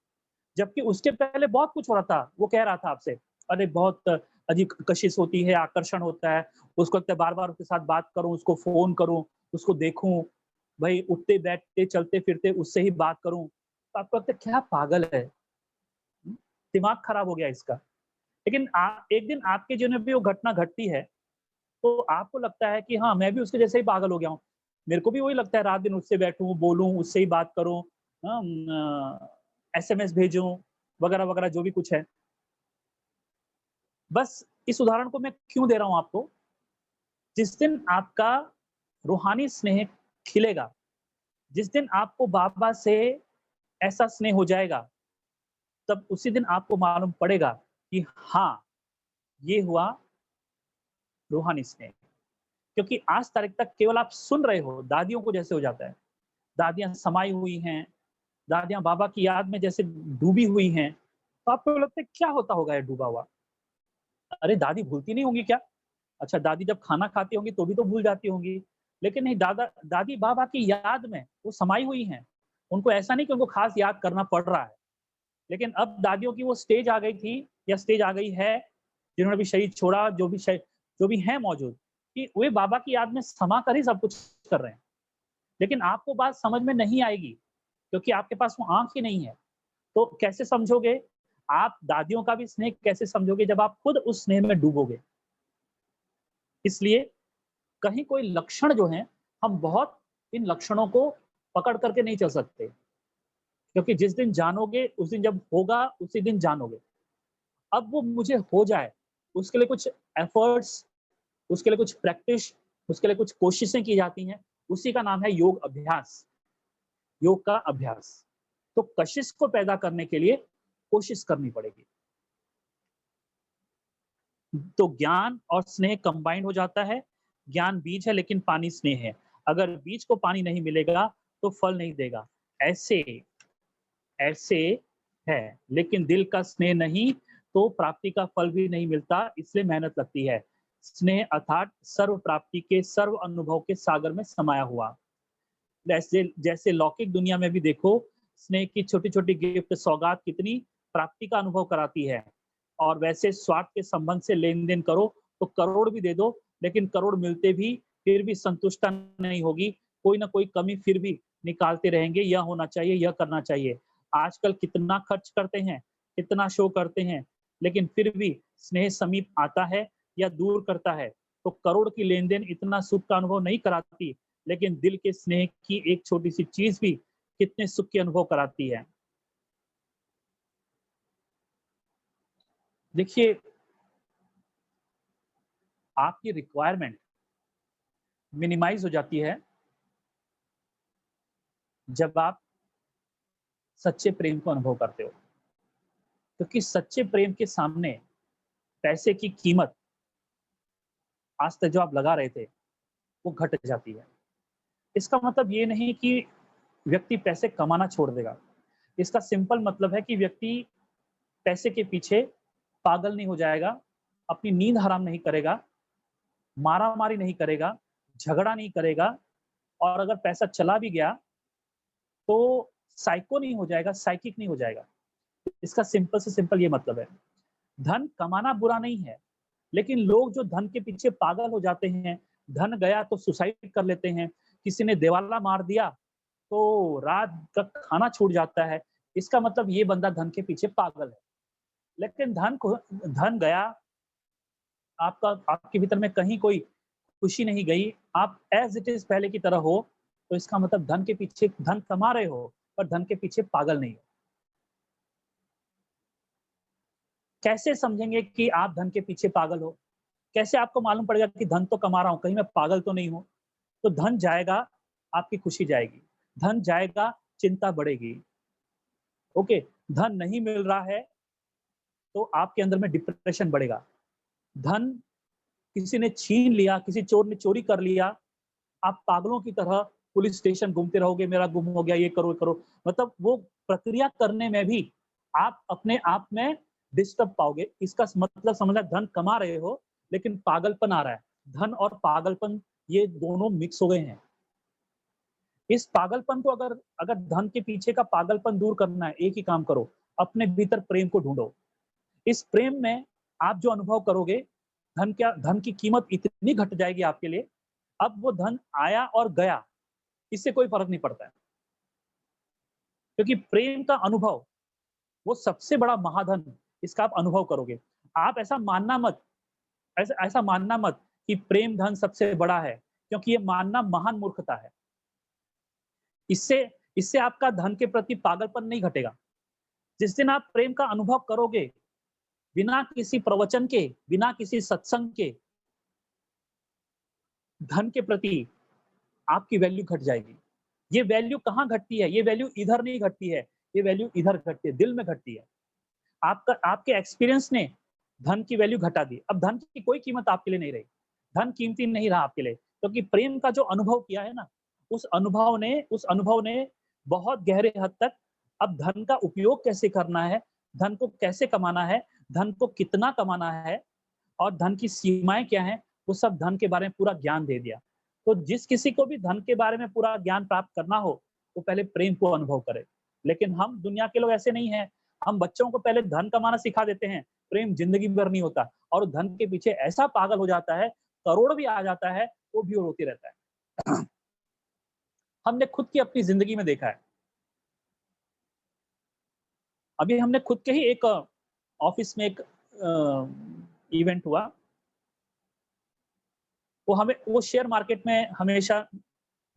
जबकि उसके पहले बहुत कुछ हो रहा था। वो कह रहा था आपसे, अरे बहुत अजीब कशिश होती है, आकर्षण होता है, उसको लगता है बार-बार उसके साथ बात करूँ, उसको फ़ोन करूँ, उसको देखूँ, भई उठते-बैठते, चलते-फिरते उससे ही बात करूँ। तो आपको लगता है क्या पागल है, दिमाग खराब हो गया इसका। लेकिन एक दिन आपके जीवन में भी वो घटना घटती है, तो आपको लगता है कि हाँ, मैं भी उसके जैसे ही पागल हो गया हूँ। मेरे को भी वही लगता है रात-दिन उससे बैठूँ, बोलूँ, उससे ही बात करूँ, एसएमएस भेजूँ, वगैरह-वगैरह जो भी कुछ है। बस इस उदाहरण को मैं क्यों दे रहा हूँ आपको, जिस दिन आपका रूहानी स्नेह खिलेगा, जिस दिन आपको बाबा से ऐसा स्नेह हो जाएगा, तब उसी दिन आपको मालूम पड़ेगा कि हाँ, ये हुआ रूहानी स्नेह। क्योंकि आज तारीख तक केवल आप सुन रहे हो, दादियों को जैसे हो जाता है। दादियाँ समाई हुई हैं, दादियाँ बाबा की याद में जैसे डूबी हुई हैं, तो आपको लगता है क्या होता होगा ये डूबा हुआ? अरे दादी भूलती नहीं होंगी क्या? अच्छा दादी जब खाना खाती होंगी तो भी तो भूल जाती होंगी। लेकिन नहीं दादी बाबा की याद में वो समाई हुई हैं। उनको ऐसा नहीं कि उनको खास याद करना पड़ रहा है। लेकिन अब दादियों की वो स्टेज आ गई थी या स्टेज आ गई है, जिन्होंने भी शरीर छोड़ा, जो भी हैं मौजूद, कि वे बाबा की याद में समा कर ही सब कुछ कर रहे हैं। लेकिन आपको बात समझ में नहीं आएगी, क्योंकि आपके पास वो आँख ही नहीं है। तो कैसे समझोगे? आप दादियों का भी स्नेह कैसे समझोगे जब आप खुद उस स्नेह में डूबोगे? इसलिए कहीं कोई लक्षण जो हैं, हम बहुत इन लक्षणों को पकड़ करके नहीं चल सकते, क्योंकि जिस दिन जानोगे, उस दिन जब होगा, उसी दिन जानोगे। अब वो मुझे हो जाए, उसके लिए कुछ एफर्ट्स, उसके लिए कुछ प्रैक्टिस, उसके लिए कुछ कोशिशें की जाती हैं, उसी का नाम है योग अभ्यास, योग का अभ्यास। तो कशिश को पैदा करने के लिए कोशिश करनी पड़ेगी। तो ज्ञान और स्नेह कंबाइंड हो जाता है। ज्ञान बीज है लेकिन पानी स्नेह है। अगर बीज को पानी नहीं मिलेगा तो फल नहीं देगा। ऐसे ऐसे है, लेकिन दिल का स्नेह नहीं तो प्राप्ति का फल भी नहीं मिलता, इसलिए मेहनत लगती है। स्नेह अर्थात सर्व प्राप्ति के सर्व अनुभव के सागर में समाया हुआ। जैसे जैसे लौकिक दुनिया में भी देखो, स्नेह की छोटी-छोटी गिफ्ट सौगात कितनी प्राप्ति का अनुभव कराती है। और वैसे स्वार्थ के संबंध से लेन-देन करो, तो करोड़ भी दे दो, लेकिन करोड़ मिलते भी फिर भी संतुष्टता नहीं होगी। कोई ना कोई कमी फिर भी निकालते रहेंगे, यह होना चाहिए, यह करना चाहिए। आजकल कितना खर्च करते हैं, कितना शो करते हैं, लेकिन फिर भी स्नेह समीप आता है या दूर करता है। तो करोड़ की लेन-देन इतना सुख का अनुभव नहीं कराती, लेकिन दिल के स्नेह की एक छोटी-सी चीज़ भी कितने सुख के अनुभव कराती है। देखिए, आपकी रिक्वायरमेंट मिनिमाइज़ हो जाती है, जब आप सच्चे प्रेम को अनुभव करते हो। क्योंकि सच्चे प्रेम के सामने पैसे की कीमत आज तक जो आप लगा रहे थे, वो घट जाती है। इसका मतलब ये नहीं कि व्यक्ति पैसे कमाना छोड़ देगा। इसका सिंपल मतलब है कि व्यक्ति पैसे के पीछे पागल नहीं हो जाएगा, अपनी नींद हराम नहीं करेगा, मारा-मारी नहीं करेगा, झगड़ा नहीं करेगा और अगर पैसा चला भी गया, तो साइको नहीं हो जाएगा, साइकिक नहीं हो जाएगा। इसका सिंपल से सिंपल ये मतलब है। धन कमाना बुरा नहीं है, लेकिन लोग जो धन के पीछे पागल हो जाते हैं, धन गया तो सुसाइड कर लेते हैं, किसी ने दिवाला मार दिया तो रात का खाना छूट जाता है, इसका मतलब ये बंदा धन के पीछे पागल है। लेकिन धन गया, आपका आपके भीतर में कहीं कोई खुशी नहीं गई, आप एज़ इट इज़ पहले की तरह हो, तो इसका मतलब धन के पीछे धन कमा रहे हो, पर धन के पीछे पागल नहीं हो। कैसे समझेंगे कि आप धन के पीछे पागल हो? कैसे आपको मालूम पड़ेगा कि धन तो कमा रहा हूँ, कहीं मैं पागल तो नहीं हूँ? तो धन जाएगा, आपकी खुशी जाएगी। धन जाएगा, चिंता बढ़ेगी। ओके, धन नहीं मिल रहा है, तो आपके अंदर में डिप्रेशन बढ़ेगा। धन किसी ने छीन लिया, किसी चोर ने चोरी कर लिया, आप पागलों की तरह पुलिस स्टेशन घूमते रहोगे, मेरा गुम हो गया, ये करो, ये करो। मतलब वो प्रक्रिया करने में भी आप अपने आप में डिस्टर्ब पाओगे। इसका मतलब समझना, धन कमा रहे हो, लेकिन पागलपन आ रहा है। धन और पागलपन ये दोनों मिक्स हो गए हैं। इस पागलपन को अगर अगर धन के पीछे का पागलपन दूर करना है, एक ही काम करो, अपने भीतर प्रेम को ढूँढो। इस प्रेम में आप जो अनुभव करोगे, धन की कीमत इतनी घट जाएगी आपके लिए, अब वो धन आया और गया, इससे कोई फ़र्क नहीं पड़ता है। क्योंकि प्रेम का अनुभव, वो सबसे बड़ा महाधन, इसका आप अनुभव करोगे। आप ऐसा मानना मत कि प्रेम धन सबसे बड़ा है, क्योंकि ये मानना महान मूर्खता है। इससे इससे आपका धन के प्रति पागलपन नहीं घटेगा। जिस दिन आप प्रेम का अनुभव करोगे, बिना किसी प्रवचन के, बिना किसी सत्संग के, धन के प्रति आपकी वैल्यू घट जाएगी। ये वैल्यू कहाँ घटती है? ये वैल्यू इधर नहीं घटती है, ये वैल्यू इधर घटती है, दिल में घटती है। आपके एक्सपीरियंस ने धन की वैल्यू घटा दी। अब धन की कोई कीमत आपके लिए नहीं रही। धन कीमती नहीं रहा आपके लिए, क्योंकि प्रेम का जो अनुभव किया है ना, उस अनुभव ने बहुत गहरे हद तक अब धन का उपयोग कैसे करना है, धन को कैसे कमाना है, धन को कितना कमाना है और धन की सीमाएँ क्या हैं, वो सब धन के बारे में पूरा ज्ञान दे दिया। तो जिस किसी को भी धन के बारे में पूरा ज्ञान प्राप्त करना हो, वो पहले प्रेम को अनुभव करे। लेकिन हम दुनिया के लोग ऐसे नहीं हैं। हम बच्चों को पहले धन कमाना सिखा देते हैं, प्रेम ज़िंदगी भर नहीं होता और धन के पीछे ऐसा पागल हो जाता है, करोड़ भी आ जाता है, वो भी वो रोते रहता है। हमने खुद की अपनी ज़िंदगी में देखा है। अभी हमने खुद के ही एक ऑफ़िस में एक इवेंट हुआ। वो शेयर मार्केट में हमेशा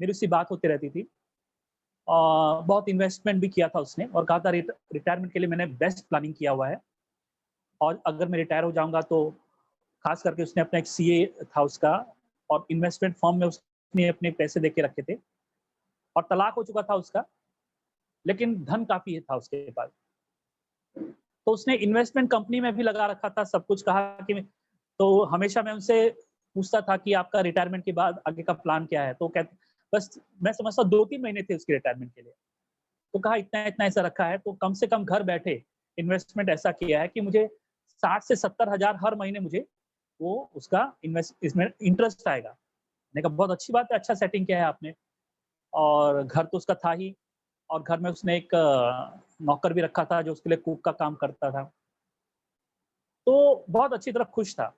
मेरी उससे बात होती रहती थी। बहुत इन्वेस्टमेंट भी किया था उसने और कहा था रिटायरमेंट के लिए मैंने बेस्ट प्लानिंग किया हुआ है और अगर मैं रिटायर हो जाऊँगा तो ख़ास करके उसने अपना एक सीए था उसका और इन्वेस्टमेंट फर्म में उसने अपने पैसे दे के रखे थे और तलाक हो चुका था उसका, लेकिन धन काफ़ी था उसके पास। तो उसने इन्वेस्टमेंट कंपनी में भी लगा रखा था, सब कुछ कहा कि तो हमेशा मैं उनसे पूछता था कि आपका रिटायरमेंट के बाद आगे का प्लान क्या है? तो बस मैं समझता हूँ 2-3 महीने थे उसके रिटायरमेंट के लिए। तो कहा इतना-इतना ऐसा रखा है, तो कम से कम घर बैठे इन्वेस्टमेंट ऐसा किया है कि मुझे 60 से 70 हज़ार हर महीने मुझे वो उसका इसमें इंटरेस्ट आएगा। मैंने कहा बहुत अच्छी बात है, अच्छा सेटिंग किया है आपने और घर तो उसका था ही और घर में उसने एक नौकर भी रखा था जो उसके लिए कुक का काम करता था। तो बहुत अच्छी तरह खुश था।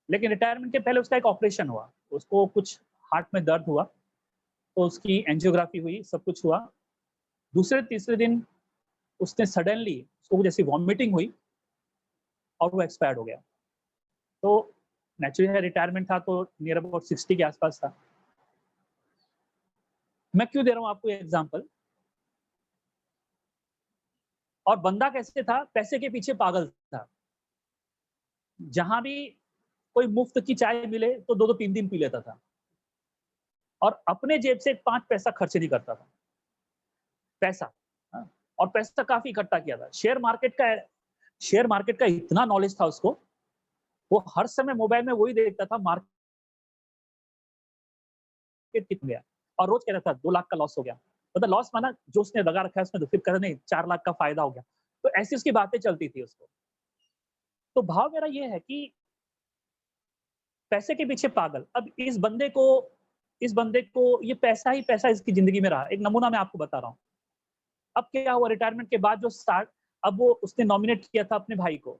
लेकिन रिटायरमेंट के पहले उसका एक ऑपरेशन हुआ। उसको कुछ हार्ट में दर्द हुआ, तो उसकी एंजियोग्राफी हुई, सब कुछ हुआ। दूसरे-तीसरे दिन उसने सडनली उसको कुछ ऐसी वॉमिटिंग हुई और वो एक्सपायर्ड हो गया। तो नेचुरली है रिटायरमेंट था तो नियर अबाउट 60 के आसपास था। मैं क्यों दे रहा हूँ आपको ये एग्ज़ाम्पल और बंदा कैसे था? पैसे के पीछे पागल था। जहाँ भी कोई मुफ्त की चाय मिले तो 2-2 3 दिन पी लेता था और अपने जेब से 5 पैसा खर्च नहीं करता था। पैसा, हाँ, और पैसा काफ़ी इकट्ठा किया था। शेयर मार्केट का इतना नॉलेज था उसको, वो हर समय मोबाइल में वही देखता था मार्केट कितना गया और रोज़ कहता था 2 लाख का लॉस हो गया। मतलब लॉस माना जो उसने लगा रखा है उसमें तो फिर कहता नहीं 4 लाख का फ़ायदा हो गया। तो ऐसी उसकी बातें चलती थी उसको। तो भाव मेरा ये है कि पैसे के पीछे पागल। अब इस बंदे को ये पैसा ही पैसा इसकी ज़िंदगी में रहा। एक नमूना मैं आपको बता रहा हूँ। अब क्या हुआ रिटायरमेंट के बाद जो स्टार्ट अब वो उसने नॉमिनेट किया था अपने भाई को।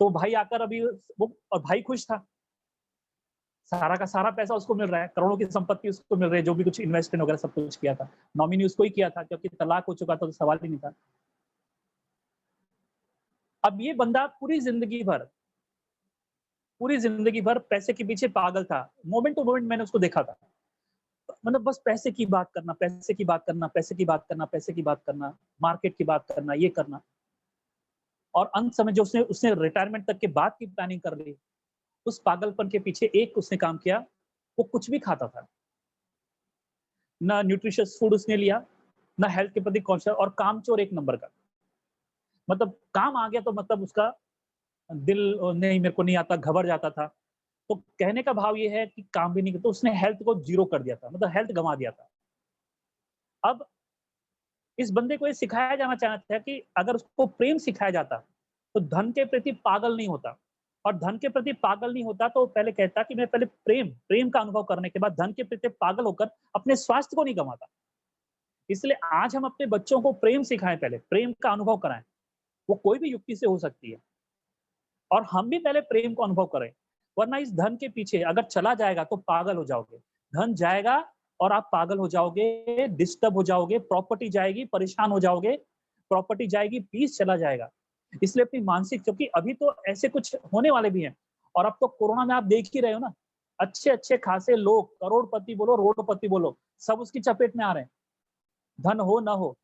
तो भाई आकर अभी वो, और भाई खुश था, सारा का सारा पैसा उसको मिल रहा है, करोड़ों की संपत्ति उसको मिल रही है, जो भी कुछ इन्वेस्टमेंट वगैरह सब कुछ किया था, नॉमिनी उसको ही किया था, क्योंकि तलाक हो चुका था तो सवाल ही नहीं था। अब ये बंदा पूरी जिंदगी भर पैसे के पीछे पागल था। मोमेंट टू मोमेंट मैंने उसको देखा था, मतलब बस पैसे की बात करना, पैसे की बात करना, पैसे की बात करना, पैसे की बात करना, मार्केट की बात करना, ये करना। और अंत समय जो उसने उसने रिटायरमेंट तक के बाद की प्लानिंग कर ली, उस पागलपन के पीछे एक उसने काम किया, वो कुछ भी खाता था, ना न्यूट्रिशियस फूड उसने लिया, ना हेल्थ के प्रति कॉन्शियस, और कामचोर एक नंबर का। मतलब काम आ गया तो मतलब उसका दिल नहीं, मेरे को नहीं आता, घबरा जाता था। तो कहने का भाव ये है कि काम भी नहीं, तो उसने हेल्थ को जीरो कर दिया था, मतलब हेल्थ गंवा दिया था। अब इस बंदे को ये सिखाया जाना चाहता है कि अगर उसको प्रेम सिखाया जाता तो धन के प्रति पागल नहीं होता, और धन के प्रति पागल नहीं होता तो पहले कहता कि मैं पहले प्रेम का अनुभव करने के बाद धन के प्रति पागल होकर अपने स्वास्थ्य को नहीं गंवाता। इसलिए आज हम अपने बच्चों को प्रेम सिखाएं, पहले प्रेम का अनुभव कराएं। वो कोई भी युक्ति से हो सकती है, और हम भी पहले प्रेम को अनुभव करें, वरना इस धन के पीछे अगर चला जाएगा तो पागल हो जाओगे। धन जाएगा और आप पागल हो जाओगे, डिस्टर्ब हो जाओगे, प्रॉपर्टी जाएगी, परेशान हो जाओगे, प्रॉपर्टी जाएगी, पीस चला जाएगा। इसलिए अपनी मानसिक, क्योंकि अभी तो ऐसे कुछ होने वाले भी हैं, और अब तो कोरोना में आप देख ही रहे हो ना, अच्छे अच्छे खासे लोग, करोड़पति बोलो, रोडपति बोलो, सब उसकी चपेट में आ रहे हैं। धन हो ना हो,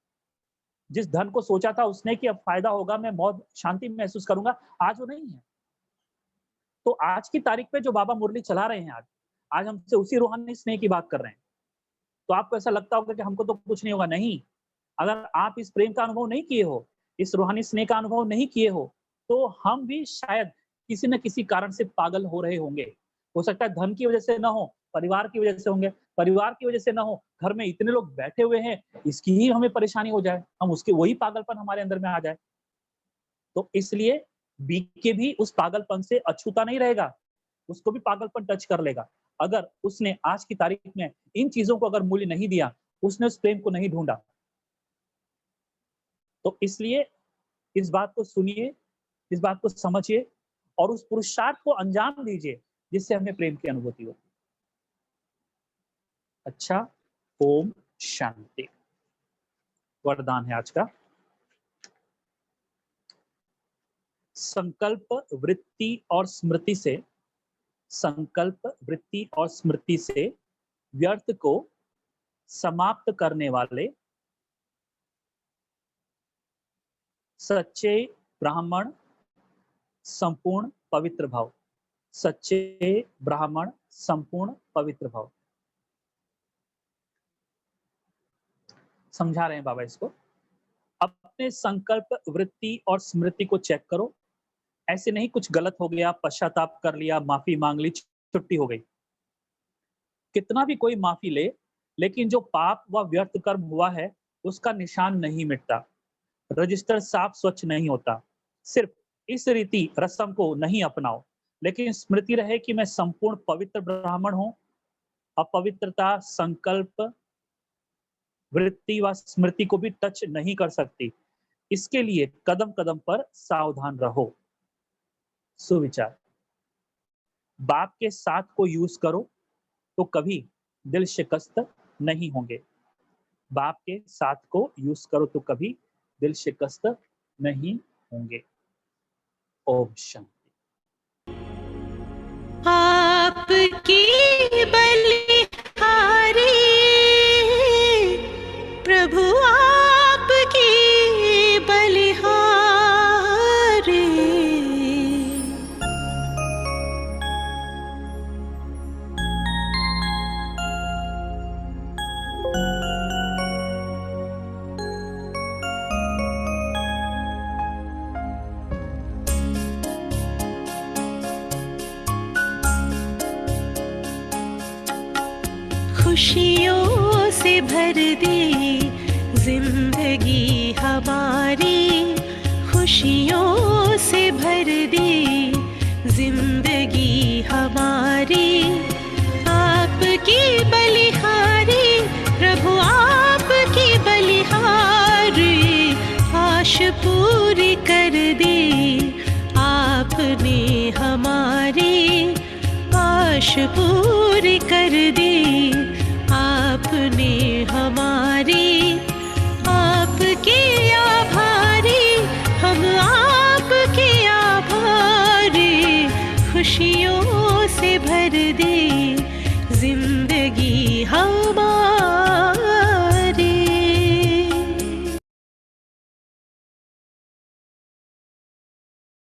जिस धन को सोचा था उसने कि अब फायदा होगा, मैं बहुत शांति महसूस करूंगा, आज वो नहीं है। तो आज की तारीख पे जो बाबा मुरली चला रहे हैं, आज हमसे उसी रूहानी स्नेह की बात कर रहे हैं। तो आपको ऐसा लगता होगा कि हमको तो कुछ नहीं होगा, नहीं। अगर आप इस प्रेम का अनुभव नहीं किए हो, इस रूहानी स्नेह का अनुभव नहीं किए हो, तो हम भी शायद किसी न किसी कारण से पागल हो रहे होंगे। हो सकता है धन की वजह से ना हो, परिवार की वजह से होंगे, परिवार की वजह से ना हो, घर में इतने लोग बैठे हुए हैं, इसकी ही हमें परेशानी हो जाए, हम उसके वही पागलपन हमारे अंदर में आ जाए। तो इसलिए बीके भी उस पागलपन से अछूता नहीं रहेगा, उसको भी पागलपन टच कर लेगा। अगर उसने आज की तारीख में इन चीजों को अगर मूल्य नहीं दिया, उसने उस प्रेम को नहीं ढूंढा, तो इसलिए इस बात को सुनिए, इस बात को समझिए, और उस पुरुषार्थ को अंजाम दीजिए जिससे हमें प्रेम की अनुभूति हो। अच्छा, ओम शांति। वरदान है आज का, संकल्प वृत्ति और स्मृति से, संकल्प वृत्ति और स्मृति से व्यर्थ को समाप्त करने वाले सच्चे ब्राह्मण संपूर्ण पवित्र भाव, सच्चे ब्राह्मण संपूर्ण पवित्र भाव। समझा रहे हैं बाबा इसको। अपने संकल्प वृत्ति और स्मृति को चेक करो। ऐसे नहीं कुछ गलत हो गया, पश्चाताप कर लिया, माफी मांग ली, छुट्टी हो गई। कितना भी कोई माफी ले, लेकिन जो पाप व व्यर्थ कर्म हुआ है उसका निशान नहीं मिटता, रजिस्टर साफ स्वच्छ नहीं होता। सिर्फ इस रीति रस्म को नहीं अपनाओ, लेकिन स्मृति रहे कि मैं संपूर्ण पवित्र ब्राह्मण हूं। अपवित्रता संकल्प वृत्ति व स्मृति को भी टच नहीं कर सकती, इसके लिए कदम कदम पर सावधान रहो। सुविचार, बाप के साथ को यूज करो तो कभी दिल शिकस्त नहीं होंगे। बाप के साथ को यूज करो तो कभी दिल शिकस्त नहीं होंगे। ओम शांति। आपकी बलिहारी प्रभु, आपकी बलिहारी। खुशियों से भर दी जिंदगी हमारी, खुशियों से भर दी जिंदगी हमारी। आपकी बलिहारी प्रभु, आपकी बलिहारी, आश पूरी कर दी आपने। भरपूर